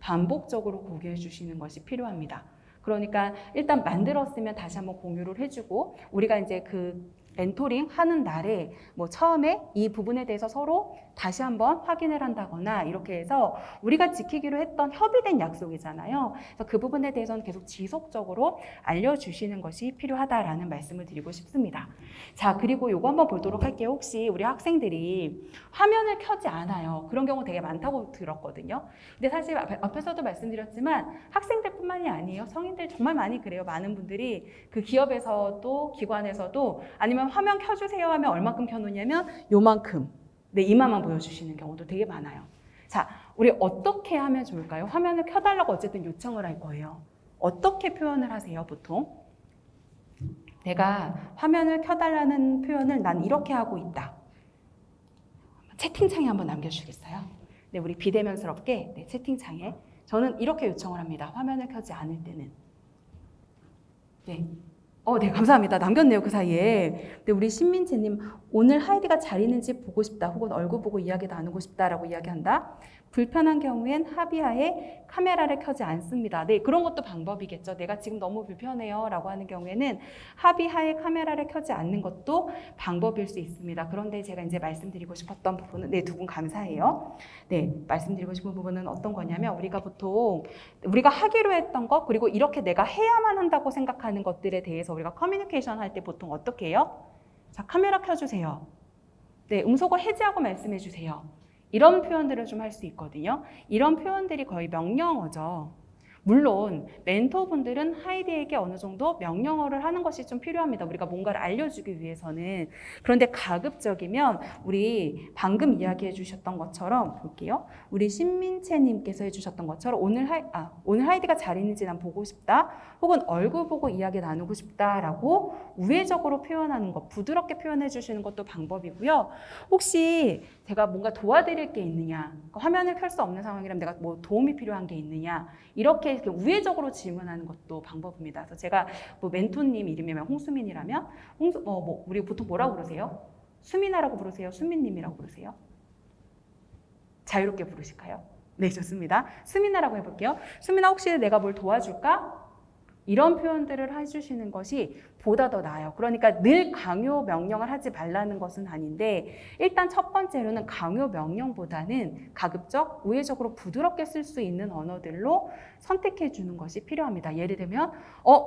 반복적으로 공유해 주시는 것이 필요합니다. 그러니까 일단 만들었으면 다시 한번 공유를 해주고 우리가 이제 그 멘토링 하는 날에 뭐 처음에 이 부분에 대해서 서로 다시 한번 확인을 한다거나 이렇게 해서 우리가 지키기로 했던 협의된 약속이잖아요. 그래서 그 부분에 대해서는 계속 지속적으로 알려주시는 것이 필요하다라는 말씀을 드리고 싶습니다. 자, 그리고 요거 한번 보도록 할게요. 혹시 우리 학생들이 화면을 켜지 않아요. 그런 경우 되게 많다고 들었거든요. 근데 사실 앞에서도 말씀드렸지만 학생들뿐만이 아니에요. 성인들 정말 많이 그래요. 많은 분들이 그 기업에서도 기관에서도 아니면 화면 켜주세요 하면 얼마큼 켜놓냐면 요만큼 네, 이마만 보여주시는 경우도 되게 많아요. 자, 우리 어떻게 하면 좋을까요? 화면을 켜달라고 어쨌든 요청을 할 거예요. 어떻게 표현을 하세요, 보통? 내가 화면을 켜달라는 표현을 난 이렇게 하고 있다. 채팅창에 한번 남겨주시겠어요? 네, 우리 비대면스럽게 네, 채팅창에 저는 이렇게 요청을 합니다. 화면을 켜지 않을 때는. 네. 네, 감사합니다. 남겼네요, 그 사이에. 네, 우리 신민재님, 오늘 하이디가 잘 있는지 보고 싶다, 혹은 얼굴 보고 이야기 나누고 싶다라고 이야기한다. 불편한 경우엔 합의하에 카메라를 켜지 않습니다. 네, 그런 것도 방법이겠죠. 내가 지금 너무 불편해요 라고 하는 경우에는 합의하에 카메라를 켜지 않는 것도 방법일 수 있습니다. 그런데 제가 이제 말씀드리고 싶었던 부분은, 네, 두 분 감사해요. 네, 말씀드리고 싶은 부분은 어떤 거냐면 우리가 보통 우리가 하기로 했던 것, 그리고 이렇게 내가 해야만 한다고 생각하는 것들에 대해서 우리가 커뮤니케이션 할 때 보통 어떻게 해요? 자, 카메라 켜주세요. 네, 음소거 해제하고 말씀해 주세요. 이런 표현들을 좀 할 수 있거든요. 이런 표현들이 거의 명령어죠. 물론 멘토분들은 하이디에게 어느 정도 명령어를 하는 것이 좀 필요합니다. 우리가 뭔가를 알려주기 위해서는. 그런데 가급적이면 우리 방금 이야기해 주셨던 것처럼 볼게요. 우리 신민채님께서 해주셨던 것처럼 오늘 하이디가 잘 있는지 난 보고 싶다. 혹은 얼굴 보고 이야기 나누고 싶다라고 우회적으로 표현하는 것, 부드럽게 표현해 주시는 것도 방법이고요. 혹시 제가 뭔가 도와드릴 게 있느냐, 화면을 켤 수 없는 상황이라면 내가 뭐 도움이 필요한 게 있느냐, 이렇게 우회적으로 질문하는 것도 방법입니다. 그래서 제가 뭐 멘토님 이름이 홍수민이라면 우리 보통 뭐라고 부르세요? 수민아라고 부르세요? 수민님이라고 부르세요? 자유롭게 부르실까요? 네, 좋습니다. 수민아라고 해볼게요. 수민아, 혹시 내가 뭘 도와줄까? 이런 표현들을 해주시는 것이 보다 더 나아요. 그러니까 늘 강요 명령을 하지 말라는 것은 아닌데 일단 첫 번째로는 강요 명령보다는 가급적 우회적으로 부드럽게 쓸 수 있는 언어들로 선택해 주는 것이 필요합니다. 예를 들면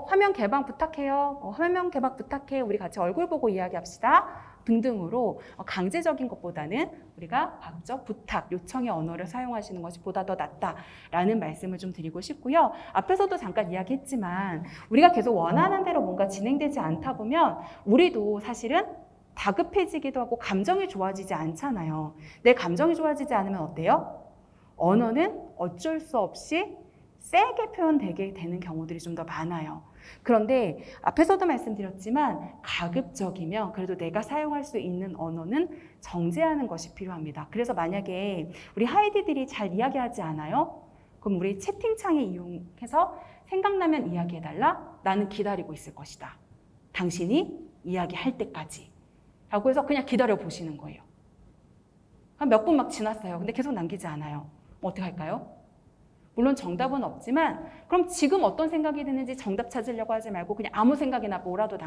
화면 개방 부탁해요. 화면 개방 부탁해. 우리 같이 얼굴 보고 이야기합시다. 등등으로 강제적인 것보다는 우리가 가급적 부탁, 요청의 언어를 사용하시는 것이 보다 더 낫다라는 말씀을 좀 드리고 싶고요. 앞에서도 잠깐 이야기했지만 우리가 계속 원하는 대로 뭔가 진행되지 않다 보면 우리도 사실은 다급해지기도 하고 감정이 좋아지지 않잖아요. 내 감정이 좋아지지 않으면 어때요? 언어는 어쩔 수 없이 세게 표현되게 되는 경우들이 좀 더 많아요. 그런데 앞에서도 말씀드렸지만 가급적이면 그래도 내가 사용할 수 있는 언어는 정제하는 것이 필요합니다. 그래서 만약에 우리 하이디들이 잘 이야기하지 않아요? 그럼 우리 채팅창에 이용해서 생각나면 이야기해달라. 나는 기다리고 있을 것이다. 당신이 이야기할 때까지. 라고 해서 그냥 기다려 보시는 거예요. 몇 분 막 지났어요. 근데 계속 남기지 않아요. 어떻게 할까요? 물론 정답은 없지만 그럼 지금 어떤 생각이 드는지 정답 찾으려고 하지 말고 그냥 아무 생각이나 뭐라도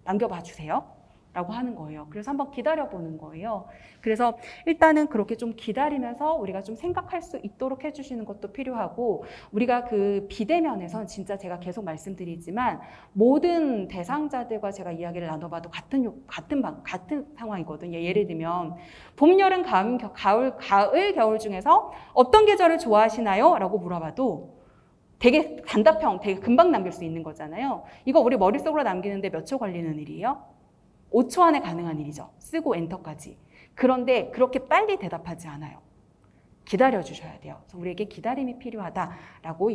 남겨봐 주세요. 라고 하는 거예요. 그래서 한번 기다려보는 거예요. 그래서 일단은 그렇게 좀 기다리면서 우리가 좀 생각할 수 있도록 해주시는 것도 필요하고, 우리가 그 비대면에선 진짜 제가 계속 말씀드리지만 모든 대상자들과 제가 이야기를 나눠봐도 같은 상황이거든요. 예를 들면 봄, 여름, 가을, 겨울 중에서 어떤 계절을 좋아하시나요? 라고 물어봐도 되게 단답형, 되게 금방 남길 수 있는 거잖아요. 이거 우리 머릿속으로 남기는데 몇 초 걸리는 일이에요? 5초 안에 가능한 일이죠. 쓰고 엔터까지. 그런데 그렇게 빨리 대답하지 않아요. 기다려 주셔야 돼요. 그래서 우리에게 기다림이 필요하다라고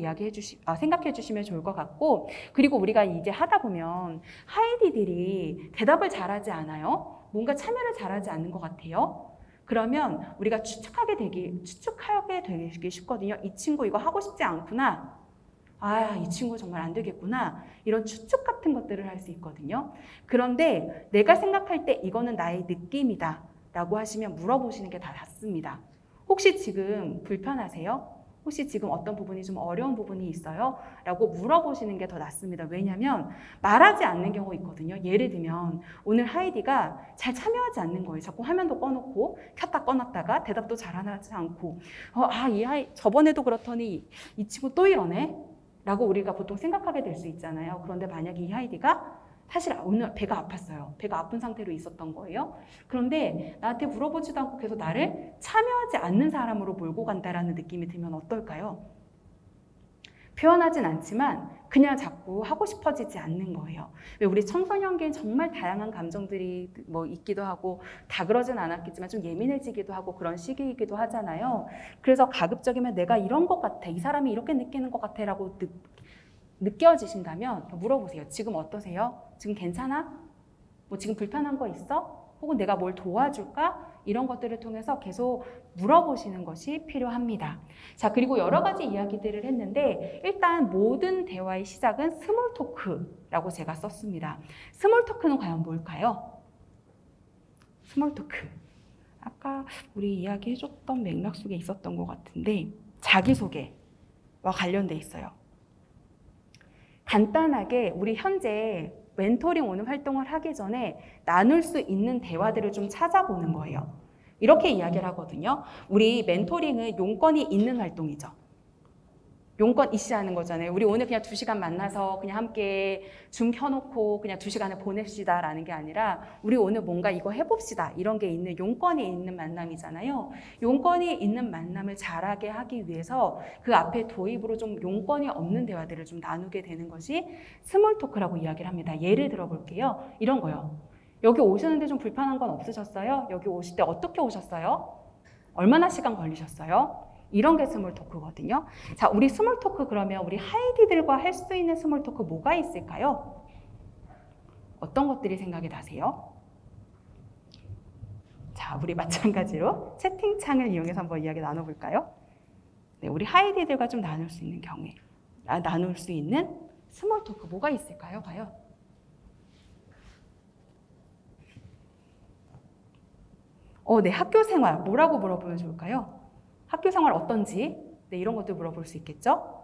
생각해 주시면 좋을 것 같고, 그리고 우리가 이제 하다 보면 하이디들이 대답을 잘하지 않아요. 뭔가 참여를 잘하지 않는 것 같아요. 그러면 우리가 추측하게 되기 쉽거든요. 이 친구 이거 하고 싶지 않구나. 아, 이 친구 정말 안 되겠구나. 이런 추측 같은 것들을 할 수 있거든요. 그런데 내가 생각할 때 이거는 나의 느낌이다 라고 하시면 물어보시는 게 다 낫습니다. 혹시 지금 불편하세요? 혹시 지금 어떤 부분이 좀 어려운 부분이 있어요? 라고 물어보시는 게 더 낫습니다. 왜냐하면 말하지 않는 경우 있거든요. 예를 들면 오늘 하이디가 잘 참여하지 않는 거예요. 자꾸 화면도 꺼놓고 켰다 꺼놨다가 대답도 잘하지 않고 저번에도 그렇더니 이 친구 또 이러네? 라고 우리가 보통 생각하게 될 수 있잖아요. 그런데 만약에 이 하이디가 사실 오늘 배가 아팠어요. 배가 아픈 상태로 있었던 거예요. 그런데 나한테 물어보지도 않고 계속 나를 참여하지 않는 사람으로 몰고 간다라는 느낌이 들면 어떨까요? 표현하진 않지만 그냥 자꾸 하고 싶어지지 않는 거예요. 왜 우리 청소년기엔 정말 다양한 감정들이 있기도 하고 다 그러진 않았겠지만 좀 예민해지기도 하고 그런 시기이기도 하잖아요. 그래서 가급적이면 내가 이런 것 같아, 이 사람이 이렇게 느끼는 것 같아 라고 느껴지신다면 물어보세요. 지금 어떠세요? 지금 괜찮아? 지금 불편한 거 있어? 혹은 내가 뭘 도와줄까? 이런 것들을 통해서 계속 물어보시는 것이 필요합니다. 자, 그리고 여러 가지 이야기들을 했는데 일단 모든 대화의 시작은 스몰 토크라고 제가 썼습니다. 스몰 토크는 과연 뭘까요? 스몰 토크. 아까 우리 이야기해줬던 맥락 속에 있었던 것 같은데 자기소개와 관련돼 있어요. 간단하게 우리 현재 멘토링 오는 활동을 하기 전에 나눌 수 있는 대화들을 좀 찾아보는 거예요. 이렇게 이야기를 하거든요. 우리 멘토링은 용건이 있는 활동이죠. 용건 이시하는 거잖아요. 우리 오늘 그냥 2시간 만나서 그냥 함께 줌 켜놓고 그냥 2시간을 보냅시다 라는 게 아니라 우리 오늘 뭔가 이거 해봅시다 이런 게 있는 용건이 있는 만남이잖아요. 용건이 있는 만남을 잘하게 하기 위해서 그 앞에 도입으로 좀 용건이 없는 대화들을 좀 나누게 되는 것이 스몰 토크라고 이야기를 합니다. 예를 들어볼게요. 이런 거요. 여기 오시는데 좀 불편한 건 없으셨어요? 여기 오실 때 어떻게 오셨어요? 얼마나 시간 걸리셨어요? 이런 게 스몰 토크거든요. 자, 우리 스몰 토크 그러면 우리 하이디들과 할 수 있는 스몰 토크 뭐가 있을까요? 어떤 것들이 생각이 나세요? 자, 우리 마찬가지로 채팅창을 이용해서 한번 이야기 나눠볼까요? 네, 우리 하이디들과 좀 나눌 수 있는 경우에 나눌 수 있는 스몰 토크 뭐가 있을까요? 과연? 네, 학교 생활 뭐라고 물어보면 좋을까요? 학교 생활 어떤지, 네, 이런 것들 물어볼 수 있겠죠?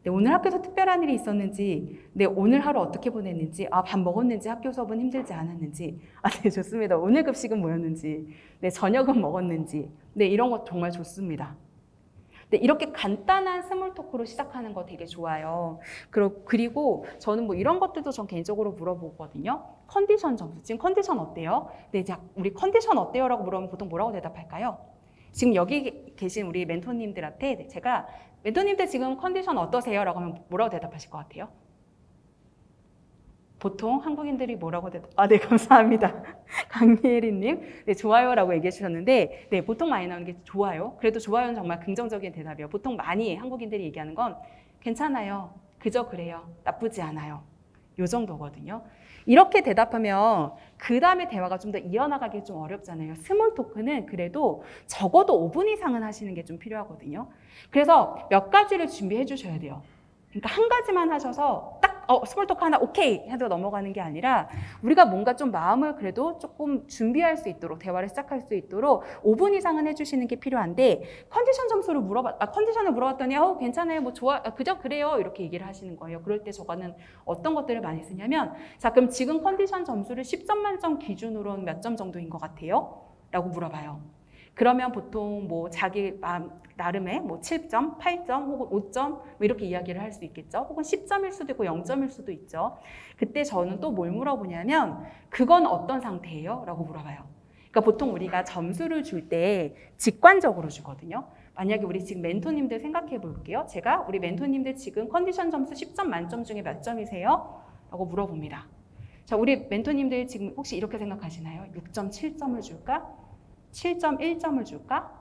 네, 오늘 학교에서 특별한 일이 있었는지, 네, 오늘 하루 어떻게 보냈는지, 밥 먹었는지, 학교 수업은 힘들지 않았는지, 네, 좋습니다. 오늘 급식은 뭐였는지, 네, 저녁은 먹었는지, 네, 이런 것 정말 좋습니다. 네, 이렇게 간단한 스몰 토크로 시작하는 거 되게 좋아요. 그리고 저는 이런 것들도 전 개인적으로 물어보거든요. 컨디션 점수, 지금 컨디션 어때요? 네, 자, 우리 컨디션 어때요? 라고 물어보면 보통 뭐라고 대답할까요? 지금 여기 계신 우리 멘토님들한테 제가 멘토님들 지금 컨디션 어떠세요? 라고 하면 뭐라고 대답하실 것 같아요? 보통 한국인들이 뭐라고 네, 감사합니다. 강예리님, 네, 좋아요라고 얘기해 주셨는데, 네, 보통 많이 나오는 게 좋아요. 그래도 좋아요는 정말 긍정적인 대답이에요. 보통 많이 한국인들이 얘기하는 건 괜찮아요, 그저 그래요, 나쁘지 않아요. 요 정도거든요. 이렇게 대답하면 그 다음에 대화가 좀 더 이어나가기 좀 어렵잖아요. 스몰 토크는 그래도 적어도 5분 이상은 하시는 게 좀 필요하거든요. 그래서 몇 가지를 준비해 주셔야 돼요. 그러니까 한 가지만 하셔서 딱 스몰 토크 하나 오케이 해도 넘어가는 게 아니라 우리가 뭔가 좀 마음을 그래도 조금 준비할 수 있도록 대화를 시작할 수 있도록 5분 이상은 해주시는 게 필요한데 컨디션을 물어봤더니 괜찮아요, 뭐 좋아, 그저 그래요 이렇게 얘기를 하시는 거예요. 그럴 때 저거는 어떤 것들을 많이 쓰냐면 자 그럼 지금 컨디션 점수를 10점 만점 기준으로는 몇 점 정도인 것 같아요? 라고 물어봐요. 그러면 보통 뭐 자기 마음 나름의 뭐 7점, 8점 혹은 5점 뭐 이렇게 이야기를 할 수 있겠죠. 혹은 10점일 수도 있고 0점일 수도 있죠. 그때 저는 또 뭘 물어보냐면 그건 어떤 상태예요? 라고 물어봐요. 그러니까 보통 우리가 점수를 줄 때 직관적으로 주거든요. 만약에 우리 지금 멘토님들 생각해 볼게요. 제가 우리 멘토님들 지금 컨디션 점수 10점 만점 중에 몇 점이세요? 라고 물어봅니다. 자, 우리 멘토님들 지금 혹시 이렇게 생각하시나요? 6.7점을 줄까? 7.1점을 줄까?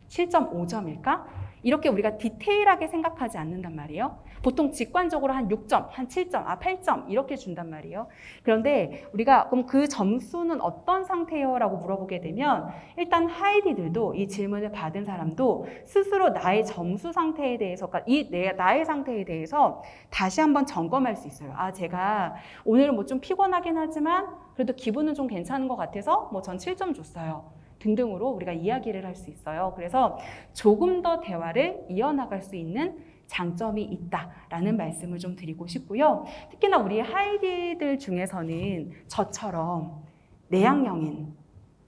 7.5점일까? 이렇게 우리가 디테일하게 생각하지 않는단 말이에요. 보통 직관적으로 한 6점, 한 7점, 8점 이렇게 준단 말이에요. 그런데 우리가 그럼 그 점수는 어떤 상태예요? 라고 물어보게 되면 일단 하이디들도 이 질문을 받은 사람도 스스로 나의 점수 상태에 대해서 그러니까 나의 상태에 대해서 다시 한번 점검할 수 있어요. 제가 오늘은 뭐 좀 피곤하긴 하지만 그래도 기분은 좀 괜찮은 것 같아서 뭐 전 7점 줬어요. 등등으로 우리가 이야기를 할 수 있어요. 그래서 조금 더 대화를 이어나갈 수 있는 장점이 있다라는 말씀을 좀 드리고 싶고요. 특히나 우리 하이디들 중에서는 저처럼 내향형인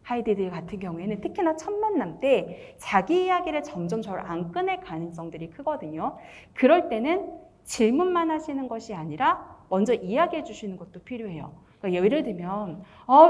하이디들 같은 경우에는 특히나 첫 만남 때 자기 이야기를 점점 저를 안 꺼낼 가능성들이 크거든요. 그럴 때는 질문만 하시는 것이 아니라 먼저 이야기해 주시는 것도 필요해요. 그러니까 예를 들면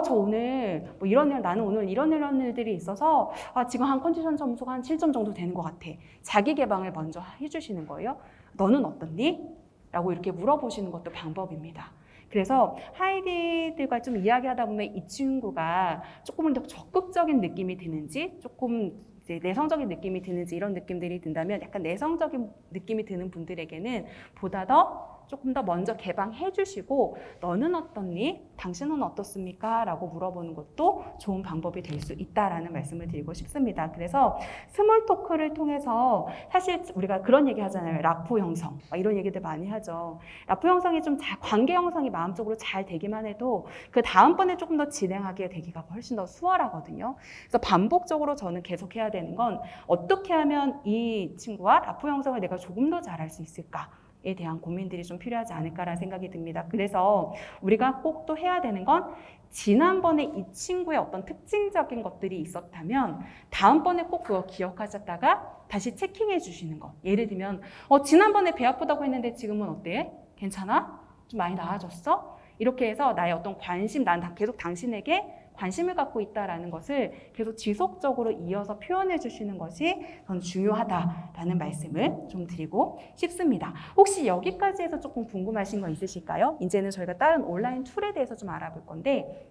저 오늘 뭐 나는 오늘 이런 일들이 있어서 지금 한 컨디션 점수가 한 7점 정도 되는 것 같아. 자기 개방을 먼저 해주시는 거예요. 너는 어떻니? 라고 이렇게 물어보시는 것도 방법입니다. 그래서 하이디들과 좀 이야기하다 보면 이 친구가 조금 더 적극적인 느낌이 드는지 조금 이제 내성적인 느낌이 드는지 이런 느낌들이 든다면 약간 내성적인 느낌이 드는 분들에게는 보다 더 조금 더 먼저 개방해 주시고 너는 어떻니? 당신은 어떻습니까? 라고 물어보는 것도 좋은 방법이 될 수 있다라는 말씀을 드리고 싶습니다. 그래서 스몰 토크를 통해서 사실 우리가 그런 얘기 하잖아요. 라포 형성 이런 얘기들 많이 하죠. 라포 형성이 좀 관계 형성이 마음적으로 잘 되기만 해도 그 다음번에 조금 더 진행하게 되기가 훨씬 더 수월하거든요. 그래서 반복적으로 저는 계속 해야 되는 건 어떻게 하면 이 친구와 라포 형성을 내가 조금 더 잘할 수 있을까? 에 대한 고민들이 좀 필요하지 않을까라는 생각이 듭니다. 그래서 우리가 꼭 또 해야 되는 건 지난번에 이 친구의 어떤 특징적인 것들이 있었다면 다음번에 꼭 그거 기억하셨다가 다시 체킹해 주시는 거. 예를 들면 지난번에 배 아프다고 했는데 지금은 어때? 괜찮아? 좀 많이 나아졌어? 이렇게 해서 나의 어떤 관심, 난 계속 당신에게 관심을 갖고 있다라는 것을 계속 지속적으로 이어서 표현해 주시는 것이 저는 중요하다라는 말씀을 좀 드리고 싶습니다. 혹시 여기까지 해서 조금 궁금하신 거 있으실까요? 이제는 저희가 다른 온라인 툴에 대해서 좀 알아볼 건데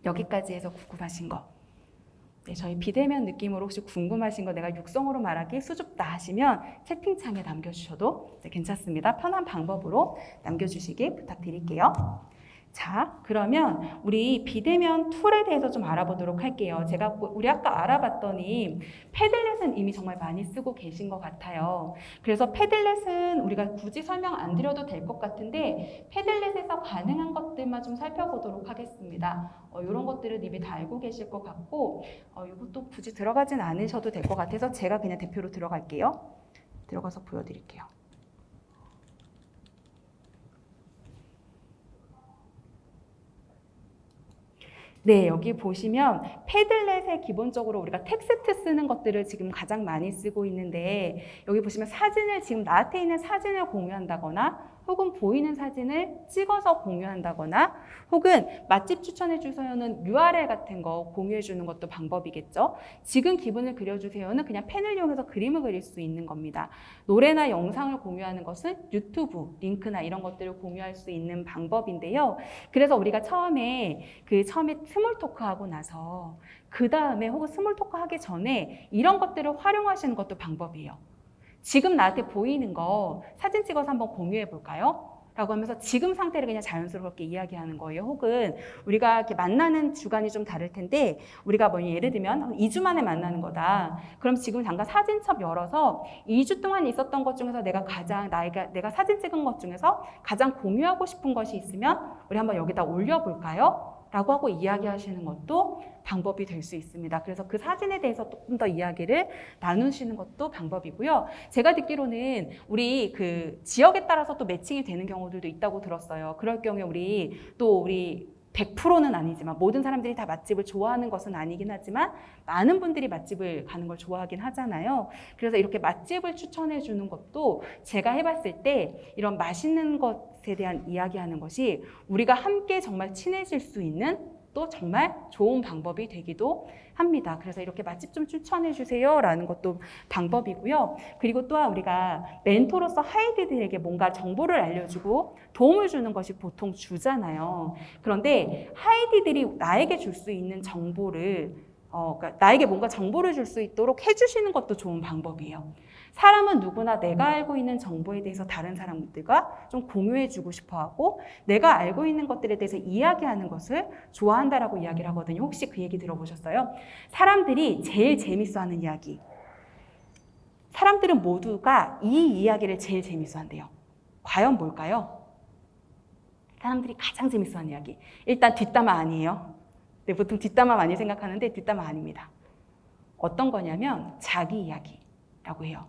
여기까지 해서 궁금하신 거. 네, 저희 비대면 느낌으로 혹시 궁금하신 거 내가 육성으로 말하기 수줍다 하시면 채팅창에 남겨주셔도 괜찮습니다. 편한 방법으로 남겨주시기 부탁드릴게요. 자, 그러면 우리 비대면 툴에 대해서 좀 알아보도록 할게요. 우리 아까 알아봤더니 패들렛은 이미 정말 많이 쓰고 계신 것 같아요. 그래서 패들렛은 우리가 굳이 설명 안 드려도 될 것 같은데 패들렛에서 가능한 것들만 좀 살펴보도록 하겠습니다. 이런 것들은 이미 다 알고 계실 것 같고 이것도 굳이 들어가진 않으셔도 될 것 같아서 제가 그냥 대표로 들어갈게요. 들어가서 보여드릴게요. 네, 여기 보시면 패들렛에 기본적으로 우리가 텍스트 쓰는 것들을 지금 가장 많이 쓰고 있는데 여기 보시면 사진을 지금 나한테 있는 사진을 공유한다거나 혹은 보이는 사진을 찍어서 공유한다거나 혹은 맛집 추천해 주세요는 URL 같은 거 공유해 주는 것도 방법이겠죠. 지금 기분을 그려주세요는 그냥 펜을 이용해서 그림을 그릴 수 있는 겁니다. 노래나 영상을 공유하는 것은 유튜브 링크나 이런 것들을 공유할 수 있는 방법인데요. 그래서 우리가 처음에 스몰 토크 하고 나서 그 다음에 혹은 스몰 토크 하기 전에 이런 것들을 활용하시는 것도 방법이에요. 지금 나한테 보이는 거 사진 찍어서 한번 공유해 볼까요? 라고 하면서 지금 상태를 그냥 자연스럽게 이야기하는 거예요. 혹은 우리가 이렇게 만나는 주간이 좀 다를 텐데 우리가 뭐 예를 들면 2주 만에 만나는 거다. 그럼 지금 잠깐 사진첩 열어서 2주 동안 있었던 것 중에서 내가 사진 찍은 것 중에서 가장 공유하고 싶은 것이 있으면 우리 한번 여기다 올려볼까요? 라고 하고 이야기하시는 것도 방법이 될 수 있습니다. 그래서 그 사진에 대해서 조금 더 이야기를 나누시는 것도 방법이고요. 제가 듣기로는 우리 그 지역에 따라서 또 매칭이 되는 경우들도 있다고 들었어요. 그럴 경우에 우리 100%는 아니지만 모든 사람들이 다 맛집을 좋아하는 것은 아니긴 하지만 많은 분들이 맛집을 가는 걸 좋아하긴 하잖아요. 그래서 이렇게 맛집을 추천해 주는 것도 제가 해봤을 때 이런 맛있는 것에 대한 이야기하는 것이 우리가 함께 정말 친해질 수 있는 또 정말 좋은 방법이 되기도 합니다. 그래서 이렇게 맛집 좀 추천해 주세요 라는 것도 방법이고요. 그리고 또한 우리가 멘토로서 하이디들에게 뭔가 정보를 알려주고 도움을 주는 것이 보통 주잖아요. 그런데 하이디들이 나에게 줄 수 있는 정보를 그러니까 나에게 뭔가 정보를 줄 수 있도록 해주시는 것도 좋은 방법이에요. 사람은 누구나 내가 알고 있는 정보에 대해서 다른 사람들과 좀 공유해주고 싶어하고 내가 알고 있는 것들에 대해서 이야기하는 것을 좋아한다라고 이야기를 하거든요. 혹시 그 얘기 들어보셨어요? 사람들이 제일 재밌어하는 이야기. 사람들은 모두가 이 이야기를 제일 재밌어한대요. 과연 뭘까요? 사람들이 가장 재밌어하는 이야기. 일단 뒷담화 아니에요. 네, 보통 뒷담화 많이 생각하는데 뒷담화 아닙니다. 어떤 거냐면 자기 이야기라고 해요.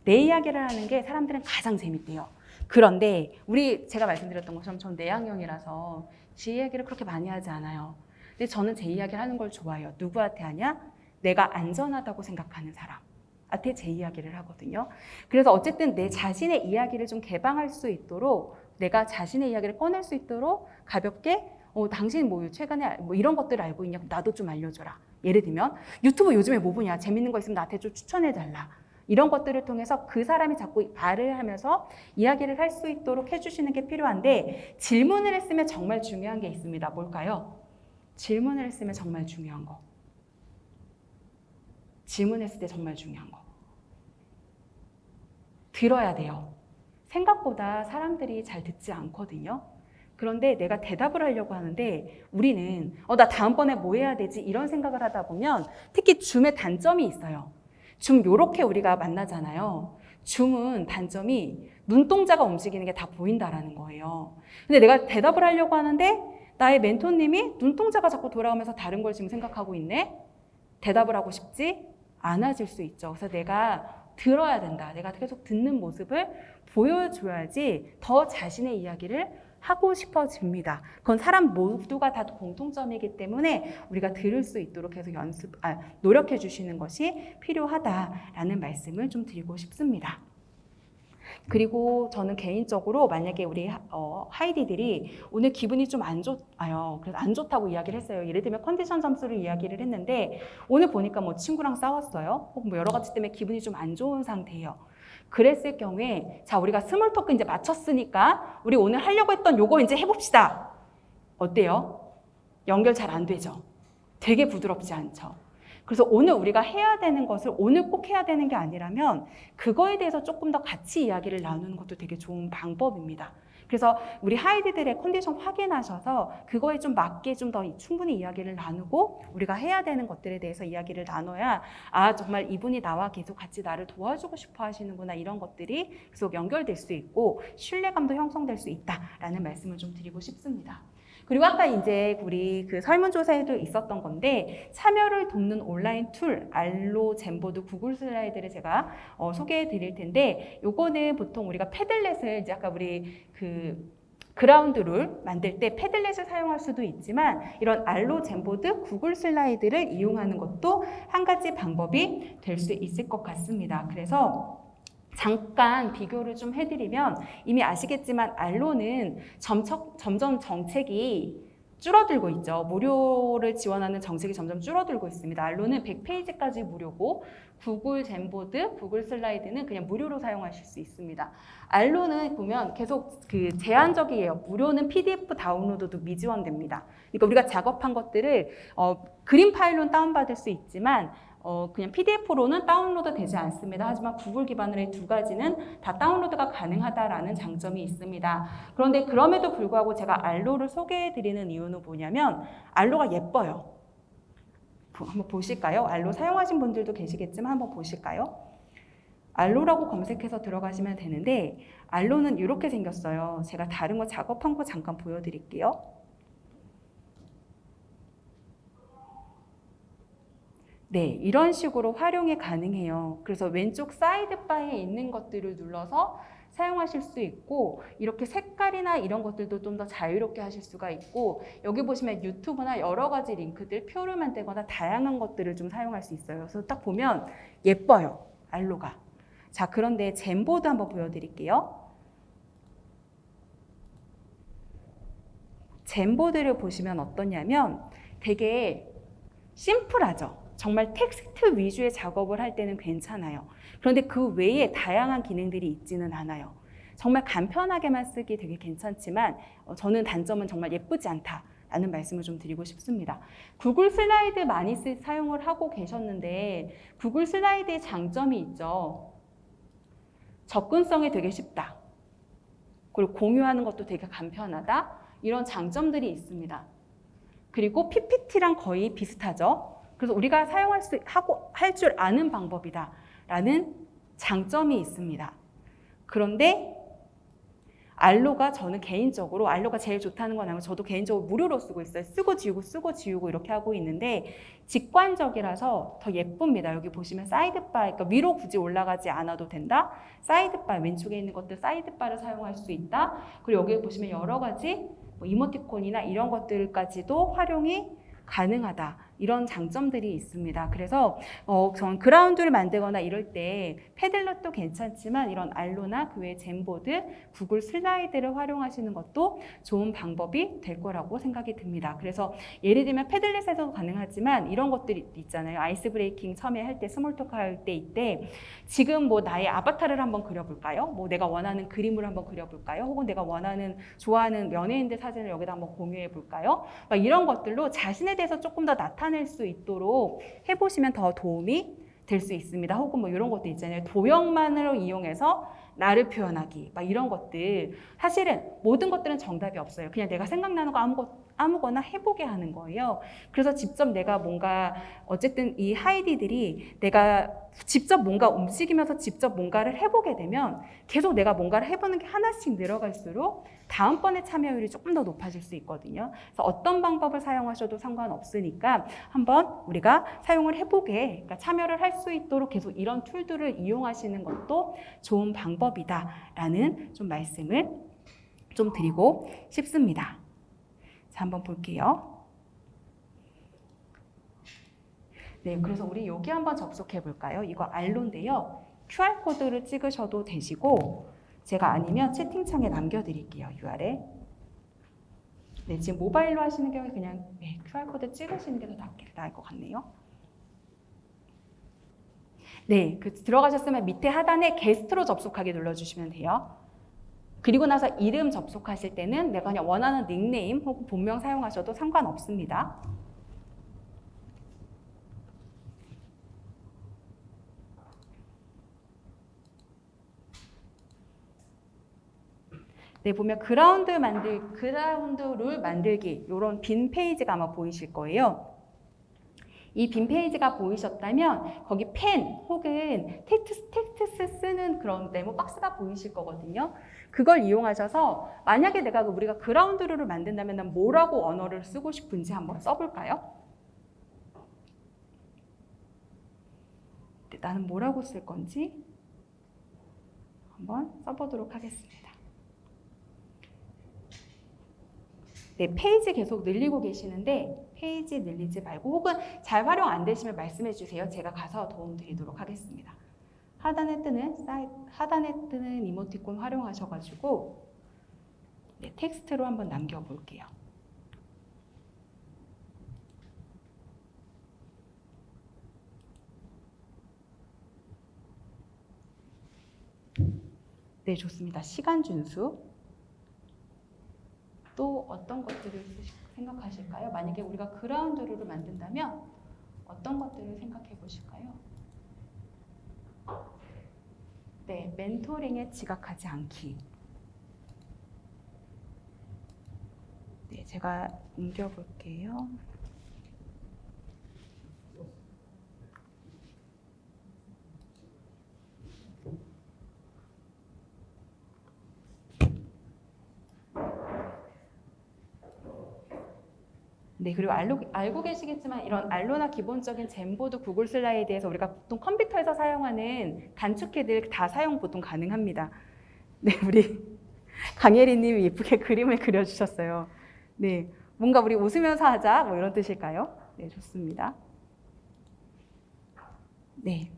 내 이야기를 하는 게 사람들은 가장 재밌대요. 그런데 제가 말씀드렸던 것처럼 전 내향형이라서 제 이야기를 그렇게 많이 하지 않아요. 근데 저는 제 이야기를 하는 걸 좋아해요. 누구한테 하냐? 내가 안전하다고 생각하는 사람한테 제 이야기를 하거든요. 그래서 어쨌든 내 자신의 이야기를 좀 개방할 수 있도록 내가 자신의 이야기를 꺼낼 수 있도록 가볍게 당신 최근에 이런 것들을 알고 있냐? 나도 좀 알려줘라. 예를 들면 유튜브 요즘에 뭐 보냐? 재밌는 거 있으면 나한테 좀 추천해달라. 이런 것들을 통해서 그 사람이 자꾸 말을 하면서 이야기를 할 수 있도록 해주시는 게 필요한데 질문을 했으면 정말 중요한 게 있습니다. 뭘까요? 질문을 했으면 정말 중요한 거. 질문했을 때 정말 중요한 거. 들어야 돼요. 생각보다 사람들이 잘 듣지 않거든요. 그런데 내가 대답을 하려고 하는데 우리는 나 다음번에 뭐 해야 되지? 이런 생각을 하다 보면 특히 줌의 단점이 있어요. 줌 요렇게 우리가 만나잖아요. 줌은 단점이 눈동자가 움직이는 게 다 보인다라는 거예요. 근데 내가 대답을 하려고 하는데 나의 멘토님이 눈동자가 자꾸 돌아오면서 다른 걸 지금 생각하고 있네? 대답을 하고 싶지 않아질 수 있죠. 그래서 내가 들어야 된다. 내가 계속 듣는 모습을 보여줘야지 더 자신의 이야기를 하고 싶어집니다. 그건 사람 모두가 다 공통점이기 때문에 우리가 들을 수 있도록 계속 노력해 주시는 것이 필요하다라는 말씀을 좀 드리고 싶습니다. 그리고 저는 개인적으로 만약에 우리 하이디들이 오늘 기분이 좀 안 좋아요. 그래서 안 좋다고 이야기를 했어요. 예를 들면 컨디션 점수를 이야기를 했는데 오늘 보니까 뭐 친구랑 싸웠어요. 혹은 뭐 여러 가지 때문에 기분이 좀 안 좋은 상태예요. 그랬을 경우에 자 우리가 스몰 토크 이제 마쳤으니까 우리 오늘 하려고 했던 요거 이제 해봅시다. 어때요? 연결 잘 안 되죠? 되게 부드럽지 않죠? 그래서 오늘 우리가 해야 되는 것을 오늘 꼭 해야 되는 게 아니라면 그거에 대해서 조금 더 같이 이야기를 나누는 것도 되게 좋은 방법입니다. 그래서 우리 하이디들의 컨디션 확인하셔서 그거에 좀 맞게 좀 더 충분히 이야기를 나누고 우리가 해야 되는 것들에 대해서 이야기를 나눠야 정말 이분이 나와 계속 같이 나를 도와주고 싶어 하시는구나 이런 것들이 계속 연결될 수 있고 신뢰감도 형성될 수 있다라는 말씀을 좀 드리고 싶습니다. 그리고 아까 이제 우리 그 설문조사에도 있었던 건데 참여를 돕는 온라인 툴 알로, 젠보드, 구글 슬라이드를 제가 소개해 드릴 텐데 요거는 보통 우리가 패들렛을 이제 아까 우리 그라운드 룰 만들 때 패들렛을 사용할 수도 있지만 이런 알로, 젠보드, 구글 슬라이드를 이용하는 것도 한 가지 방법이 될 수 있을 것 같습니다. 그래서 잠깐 비교를 좀 해드리면 이미 아시겠지만 알로는 점점 정책이 줄어들고 있죠. 무료를 지원하는 정책이 점점 줄어들고 있습니다. 알로는 100페이지까지 무료고 구글 젠보드, 구글 슬라이드는 그냥 무료로 사용하실 수 있습니다. 알로는 보면 계속 제한적이에요. 무료는 PDF 다운로드도 미지원됩니다. 그러니까 우리가 작업한 것들을 그림 파일로 다운받을 수 있지만 그냥 PDF로는 다운로드 되지 않습니다. 하지만 구글 기반으로 이 두 가지는 다 다운로드가 가능하다라는 장점이 있습니다. 그런데 그럼에도 불구하고 제가 알로를 소개해드리는 이유는 뭐냐면 알로가 예뻐요. 한번 보실까요? 알로 사용하신 분들도 계시겠지만 한번 보실까요? 알로라고 검색해서 들어가시면 되는데 알로는 이렇게 생겼어요. 제가 다른 거 작업한 거 잠깐 보여드릴게요. 네, 이런 식으로 활용이 가능해요. 그래서 왼쪽 사이드바에 있는 것들을 눌러서 사용하실 수 있고 이렇게 색깔이나 이런 것들도 좀 더 자유롭게 하실 수가 있고 여기 보시면 유튜브나 여러 가지 링크들, 표를 만들거나 다양한 것들을 좀 사용할 수 있어요. 그래서 딱 보면 예뻐요, 알로가. 자, 그런데 젠보드 한번 보여드릴게요. 젠보드를 보시면 어떠냐면 되게 심플하죠. 정말 텍스트 위주의 작업을 할 때는 괜찮아요. 그런데 그 외에 다양한 기능들이 있지는 않아요. 정말 간편하게만 쓰기 되게 괜찮지만 저는 단점은 정말 예쁘지 않다라는 말씀을 좀 드리고 싶습니다. 구글 슬라이드 많이 사용을 하고 계셨는데 구글 슬라이드의 장점이 있죠. 접근성이 되게 쉽다. 그리고 공유하는 것도 되게 간편하다. 이런 장점들이 있습니다. 그리고 PPT랑 거의 비슷하죠. 그래서 우리가 사용할 수 하고 할 줄 아는 방법이다라는 장점이 있습니다. 그런데 알로가 저는 개인적으로 알로가 제일 좋다는 건 아니고 저도 개인적으로 무료로 쓰고 있어요. 쓰고 지우고 이렇게 하고 있는데 직관적이라서 더 예쁩니다. 여기 보시면 사이드바, 그러니까 위로 굳이 올라가지 않아도 된다. 사이드바, 왼쪽에 있는 것들 사이드바를 사용할 수 있다. 그리고 여기 보시면 여러 가지 이모티콘이나 이런 것들까지도 활용이 가능하다. 이런 장점들이 있습니다. 그래서 저는 그라운드를 만들거나 이럴 때 패들렛도 괜찮지만 이런 알로나 그 외에 젠보드, 구글 슬라이드를 활용하시는 것도 좋은 방법이 될 거라고 생각이 듭니다. 그래서 예를 들면 패들렛에서도 가능하지만 이런 것들이 있잖아요. 아이스 브레이킹 처음에 할 때 스몰토크 할 때 이때 지금 뭐 나의 아바타를 한번 그려볼까요? 뭐 내가 원하는 그림을 한번 그려볼까요? 혹은 내가 원하는 좋아하는 연예인들 사진을 여기다 한번 공유해 볼까요? 이런 것들로 자신에 대해서 조금 더 나타낼 수 있도록 해보시면 더 도움이 될 수 있습니다. 혹은 뭐 이런 것도 있잖아요. 도형만으로 이용해서 나를 표현하기, 이런 것들. 사실은 모든 것들은 정답이 없어요. 그냥 내가 생각나는 거 아무거나 해보게 하는 거예요. 그래서 직접 내가 뭔가 어쨌든 이 하이디들이 내가 직접 뭔가 움직이면서 직접 뭔가를 해보게 되면 계속 내가 뭔가를 해보는 게 하나씩 늘어갈수록 다음번에 참여율이 조금 더 높아질 수 있거든요. 그래서 어떤 방법을 사용하셔도 상관없으니까 한번 우리가 사용을 해보게, 그러니까 참여를 할 수 있도록 계속 이런 툴들을 이용하시는 것도 좋은 방법이다라는 좀 말씀을 좀 드리고 싶습니다. 자, 한번 볼게요. 네, 그래서 우리 여기 한번 접속해 볼까요? 이거 알로인데요. QR코드를 찍으셔도 되시고 제가 아니면 채팅창에 남겨드릴게요. URL. 네, 지금 모바일로 하시는 경우에 그냥 QR코드 찍으시는 게 더 나을 것 같네요. 네, 들어가셨으면 밑에 하단에 게스트로 접속하기 눌러주시면 돼요. 그리고 나서 이름 접속하실 때는 내가 그냥 원하는 닉네임 혹은 본명 사용하셔도 상관없습니다. 네, 보면 그라운드 룰 만들기 이런 빈 페이지가 아마 보이실 거예요. 이 빈 페이지가 보이셨다면 거기 펜 혹은 텍스트 쓰는 그런 네모 박스가 보이실 거거든요. 그걸 이용하셔서 만약에 우리가 그라운드 룰을 만든다면 난 뭐라고 언어를 쓰고 싶은지 한번 써볼까요? 네, 나는 뭐라고 쓸 건지 한번 써보도록 하겠습니다. 네, 페이지 계속 늘리고 계시는데 페이지 늘리지 말고 혹은 잘 활용 안 되시면 말씀해 주세요. 제가 가서 도움 드리도록 하겠습니다. 하단에 뜨는 이모티콘 활용하셔가지고 네, 텍스트로 한번 남겨볼게요. 네, 좋습니다. 시간 준수. 또 어떤 것들을 생각하실까요? 만약에 우리가 그라운드 룰을 만든다면 어떤 것들을 생각해 보실까요? 네, 멘토링에 지각하지 않기. 네, 제가 옮겨볼게요. 네, 그리고 알고 계시겠지만 이런 알로나 기본적인 젠보드 구글 슬라이드에서 우리가 보통 컴퓨터에서 사용하는 단축키들 다 사용 보통 가능합니다. 네, 우리 강예리 님이 예쁘게 그림을 그려주셨어요. 네, 뭔가 우리 웃으면서 하자 뭐 이런 뜻일까요? 네, 좋습니다. 네.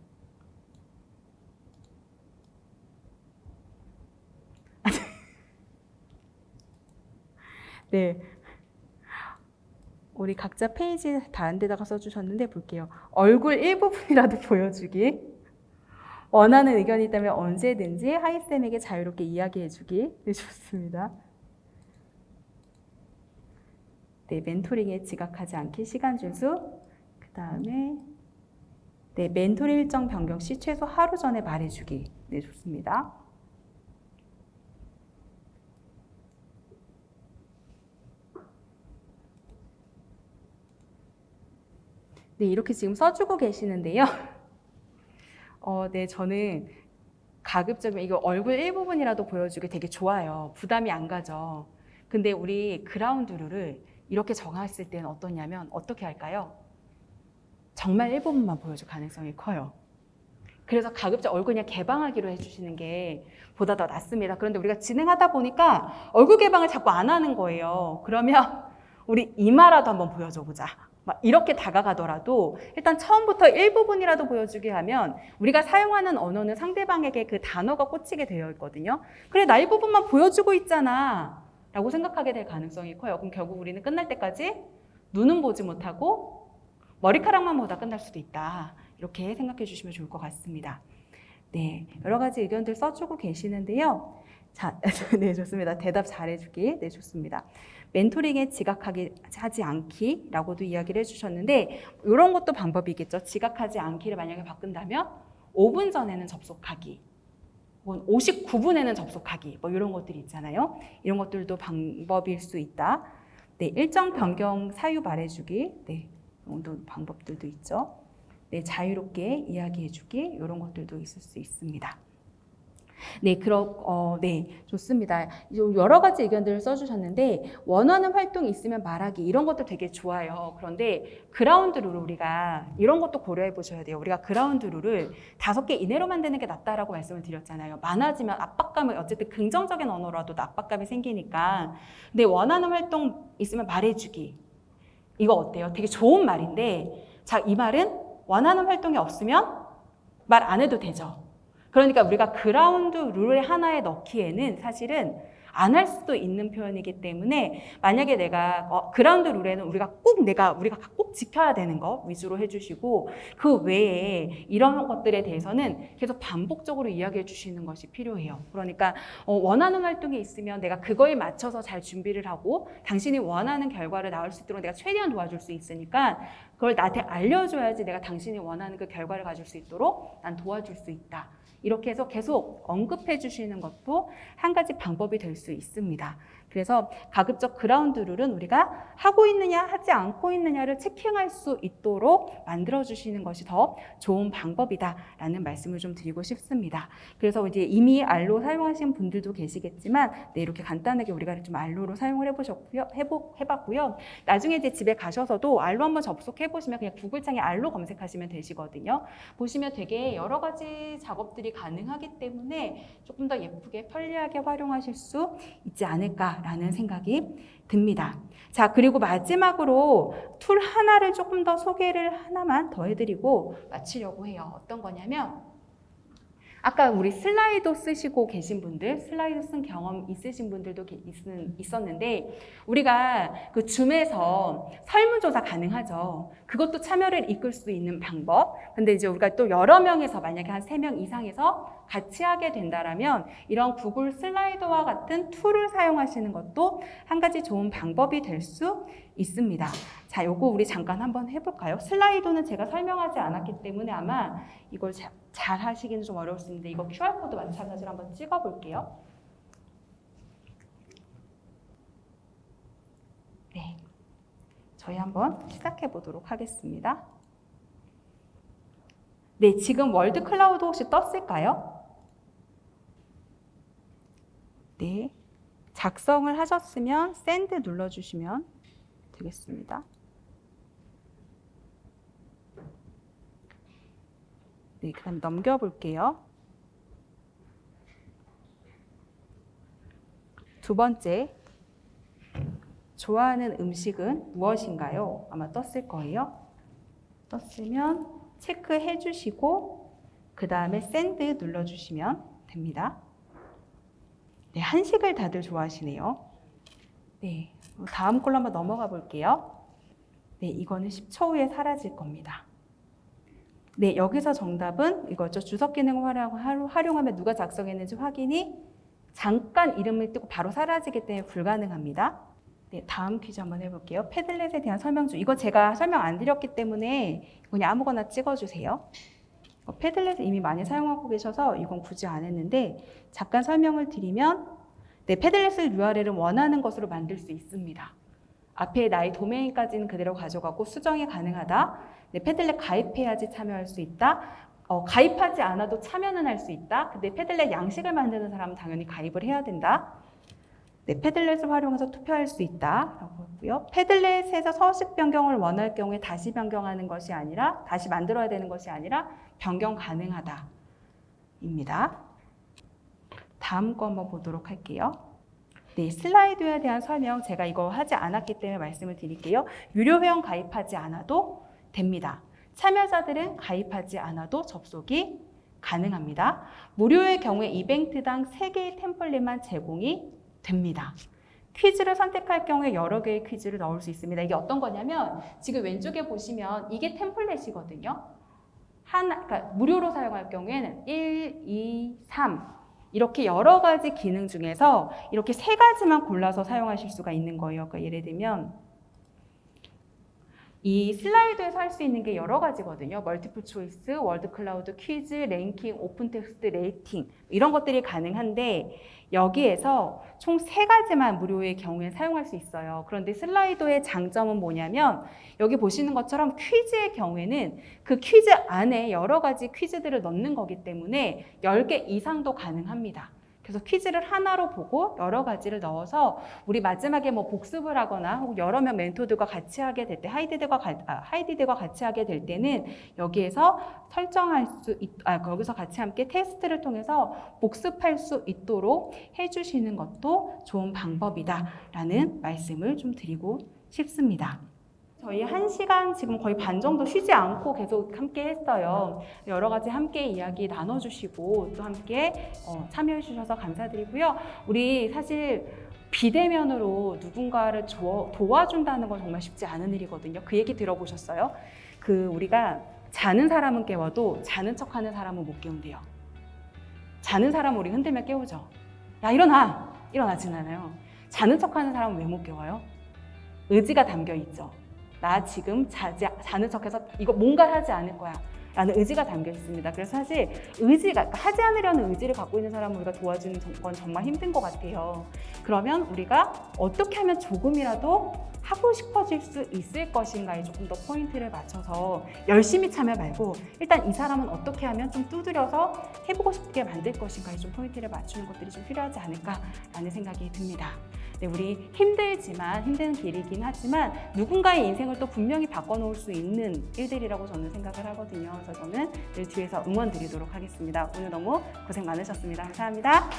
네. 우리 각자 페이지 다른 데다가 써주셨는데 볼게요. 얼굴 일부분이라도 보여주기. 원하는 의견이 있다면 언제든지 하이쌤에게 자유롭게 이야기해주기. 네, 좋습니다. 네, 멘토링에 지각하지 않기, 시간 준수. 그 다음에 네, 멘토링 일정 변경 시 최소 하루 전에 말해주기. 네, 좋습니다. 네, 이렇게 지금 써주고 계시는데요. 네, 저는 가급적이면 이거 얼굴 일부분이라도 보여주기 되게 좋아요. 부담이 안 가죠. 근데 우리 그라운드 룰을 이렇게 정했을 때는 어떠냐면 어떻게 할까요? 정말 일부분만 보여줄 가능성이 커요. 그래서 가급적 얼굴 그냥 개방하기로 해주시는 게 보다 더 낫습니다. 그런데 우리가 진행하다 보니까 얼굴 개방을 자꾸 안 하는 거예요. 그러면 우리 이마라도 한번 보여줘 보자. 막 이렇게 다가가더라도 일단 처음부터 일부분이라도 보여주게 하면 우리가 사용하는 언어는 상대방에게 그 단어가 꽂히게 되어 있거든요. 그래, 나 일부분만 보여주고 있잖아 라고 생각하게 될 가능성이 커요. 그럼 결국 우리는 끝날 때까지 눈은 보지 못하고 머리카락만 보다 끝날 수도 있다. 이렇게 생각해 주시면 좋을 것 같습니다. 네, 여러 가지 의견들 써주고 계시는데요. 자, 네, 좋습니다. 대답 잘해주기. 네, 좋습니다. 멘토링에 지각하지 않기라고도 이야기를 해주셨는데 이런 것도 방법이겠죠. 지각하지 않기를 만약에 바꾼다면 5분 전에는 접속하기, 혹은 59분에는 접속하기, 뭐 이런 것들이 있잖아요. 이런 것들도 방법일 수 있다. 네, 일정 변경 사유 말해주기. 네, 이런 방법들도 있죠. 네, 자유롭게 이야기해주기, 이런 것들도 있을 수 있습니다. 네, 네, 좋습니다. 여러 가지 의견들을 써주셨는데 원하는 활동이 있으면 말하기 이런 것도 되게 좋아요. 그런데 그라운드 룰을 우리가 이런 것도 고려해 보셔야 돼요. 우리가 그라운드 룰을 5개 이내로 만드는 게 낫다라고 말씀을 드렸잖아요. 많아지면 압박감을 어쨌든 긍정적인 언어라도 압박감이 생기니까. 근데 원하는 활동 있으면 말해주기. 이거 어때요? 되게 좋은 말인데 자, 이 말은 원하는 활동이 없으면 말 안 해도 되죠. 그러니까 우리가 그라운드 룰을 하나에 넣기에는 사실은 안 할 수도 있는 표현이기 때문에 만약에 내가 그라운드 룰에는 우리가 꼭 지켜야 되는 거 위주로 해주시고 그 외에 이런 것들에 대해서는 계속 반복적으로 이야기해 주시는 것이 필요해요. 그러니까 원하는 활동이 있으면 내가 그거에 맞춰서 잘 준비를 하고 당신이 원하는 결과를 나올 수 있도록 내가 최대한 도와줄 수 있으니까 그걸 나한테 알려줘야지 내가 당신이 원하는 그 결과를 가질 수 있도록 난 도와줄 수 있다. 이렇게 해서 계속 언급해 주시는 것도 한 가지 방법이 될 수 있습니다. 그래서 가급적 그라운드 룰은 우리가 하고 있느냐 하지 않고 있느냐를 체킹할 수 있도록 만들어주시는 것이 더 좋은 방법이다라는 말씀을 좀 드리고 싶습니다. 그래서 이제 이미 알로 사용하신 분들도 계시겠지만 네, 이렇게 간단하게 우리가 좀 알로로 사용을 해봤고요. 나중에 이제 집에 가셔서도 알로 한번 접속해보시면 그냥 구글창에 알로 검색하시면 되시거든요. 보시면 되게 여러 가지 작업들이 가능하기 때문에 조금 더 예쁘게 편리하게 활용하실 수 있지 않을까라는 생각이 듭니다. 자, 그리고 마지막으로 툴 하나를 조금 더 소개를 하나만 더 해드리고 마치려고 해요. 어떤 거냐면 아까 우리 슬라이드 쓰시고 계신 분들, 슬라이드 쓴 경험 있으신 분들도 있었는데 우리가 그 줌에서 설문조사 가능하죠. 그것도 참여를 이끌 수 있는 방법. 근데 이제 우리가 또 여러 명에서 만약에 한 3명 이상에서 같이 하게 된다라면 이런 구글 슬라이더와 같은 툴을 사용하시는 것도 한 가지 좋은 방법이 될 수 있습니다. 자, 요거 우리 잠깐 한번 해볼까요? 슬라이더는 제가 설명하지 않았기 때문에 아마 이걸 잘 하시기는 좀 어려울 수 있는데 이거 QR코드 마찬가지로 한번 찍어볼게요. 네, 저희 한번 시작해 보도록 하겠습니다. 네, 지금 월드 클라우드 혹시 떴을까요? 네, 작성을 하셨으면 샌드 눌러주시면 되겠습니다. 네, 그 다음 넘겨볼게요. 두 번째, 좋아하는 음식은 무엇인가요? 아마 떴을 거예요. 떴으면 체크해 주시고 그 다음에 샌드 눌러주시면 됩니다. 네, 한식을 다들 좋아하시네요. 네, 다음 걸로 한번 넘어가 볼게요. 네, 이거는 10초 후에 사라질 겁니다. 네, 여기서 정답은 이거죠. 주석 기능을 활용하면 누가 작성했는지 확인이 잠깐 이름을 띄고 바로 사라지기 때문에 불가능합니다. 네, 다음 퀴즈 한번 해볼게요. 패들렛에 대한 설명 중 이거 제가 설명 안 드렸기 때문에 그냥 아무거나 찍어주세요. 패들렛 이미 많이 사용하고 계셔서 이건 굳이 안 했는데 잠깐 설명을 드리면 네, 패들렛을 URL을 원하는 것으로 만들 수 있습니다. 앞에 나의 도메인까지는 그대로 가져가고 수정이 가능하다. 네, 패들렛 가입해야지 참여할 수 있다. 가입하지 않아도 참여는 할 수 있다. 근데 패들렛 양식을 만드는 사람은 당연히 가입을 해야 된다. 네, 패들렛을 활용해서 투표할 수 있다라고 했고요. 패들렛에서 서식 변경을 원할 경우에 다시 변경하는 것이 아니라 다시 만들어야 되는 것이 아니라 변경 가능하다입니다. 다음 거 한번 보도록 할게요. 네, 슬라이드에 대한 설명 제가 이거 하지 않았기 때문에 말씀을 드릴게요. 유료 회원 가입하지 않아도 됩니다. 참여자들은 가입하지 않아도 접속이 가능합니다. 무료의 경우에 이벤트당 3개의 템플릿만 제공이 됩니다. 퀴즈를 선택할 경우에 여러 개의 퀴즈를 넣을 수 있습니다. 이게 어떤 거냐면 지금 왼쪽에 보시면 이게 템플릿이거든요. 그러니까 무료로 사용할 경우에는 1, 2, 3 이렇게 여러 가지 기능 중에서 이렇게 3가지만 골라서 사용하실 수가 있는 거예요. 그러니까 예를 들면 이 슬라이드에서 할 수 있는 게 여러 가지거든요. 멀티플 초이스, 월드 클라우드, 퀴즈, 랭킹, 오픈 텍스트, 레이팅 이런 것들이 가능한데 여기에서 총 3가지만 무료의 경우에 사용할 수 있어요. 그런데 슬라이더의 장점은 뭐냐면 여기 보시는 것처럼 퀴즈의 경우에는 그 퀴즈 안에 여러 가지 퀴즈들을 넣는 거기 때문에 10개 이상도 가능합니다. 그래서 퀴즈를 하나로 보고 여러 가지를 넣어서 우리 마지막에 뭐 복습을 하거나 혹은 여러 명 멘토들과 같이 하게 될 때 하이디들과 같이 하게 될 때는 여기에서 설정할 수 거기서 같이 함께 테스트를 통해서 복습할 수 있도록 해주시는 것도 좋은 방법이다라는 말씀을 좀 드리고 싶습니다. 저희 1시간 지금 거의 반 정도 쉬지 않고 계속 함께 했어요. 여러 가지 함께 이야기 나눠주시고 또 함께 참여해 주셔서 감사드리고요. 우리 사실 비대면으로 누군가를 도와준다는 건 정말 쉽지 않은 일이거든요. 그 얘기 들어보셨어요? 우리가 자는 사람은 깨워도 자는 척하는 사람은 못 깨운대요. 자는 사람은 우리 흔들면 깨우죠. 야, 일어나! 일어나진 않아요. 자는 척하는 사람은 왜 못 깨워요? 의지가 담겨 있죠. 나 지금 자는 척해서 이거 뭔가를 하지 않을 거야 라는 의지가 담겨 있습니다. 그래서 사실 그러니까 하지 않으려는 의지를 갖고 있는 사람을 우리가 도와주는 건 정말 힘든 것 같아요. 그러면 우리가 어떻게 하면 조금이라도 하고 싶어질 수 있을 것인가에 조금 더 포인트를 맞춰서 열심히 참여 말고 일단 이 사람은 어떻게 하면 좀 두드려서 해보고 싶게 만들 것인가에 좀 포인트를 맞추는 것들이 좀 필요하지 않을까라는 생각이 듭니다. 네, 우리 힘든 길이긴 하지만 누군가의 인생을 또 분명히 바꿔놓을 수 있는 일들이라고 저는 생각을 하거든요. 그래서 저는 늘 뒤에서 응원 드리도록 하겠습니다. 오늘 너무 고생 많으셨습니다. 감사합니다.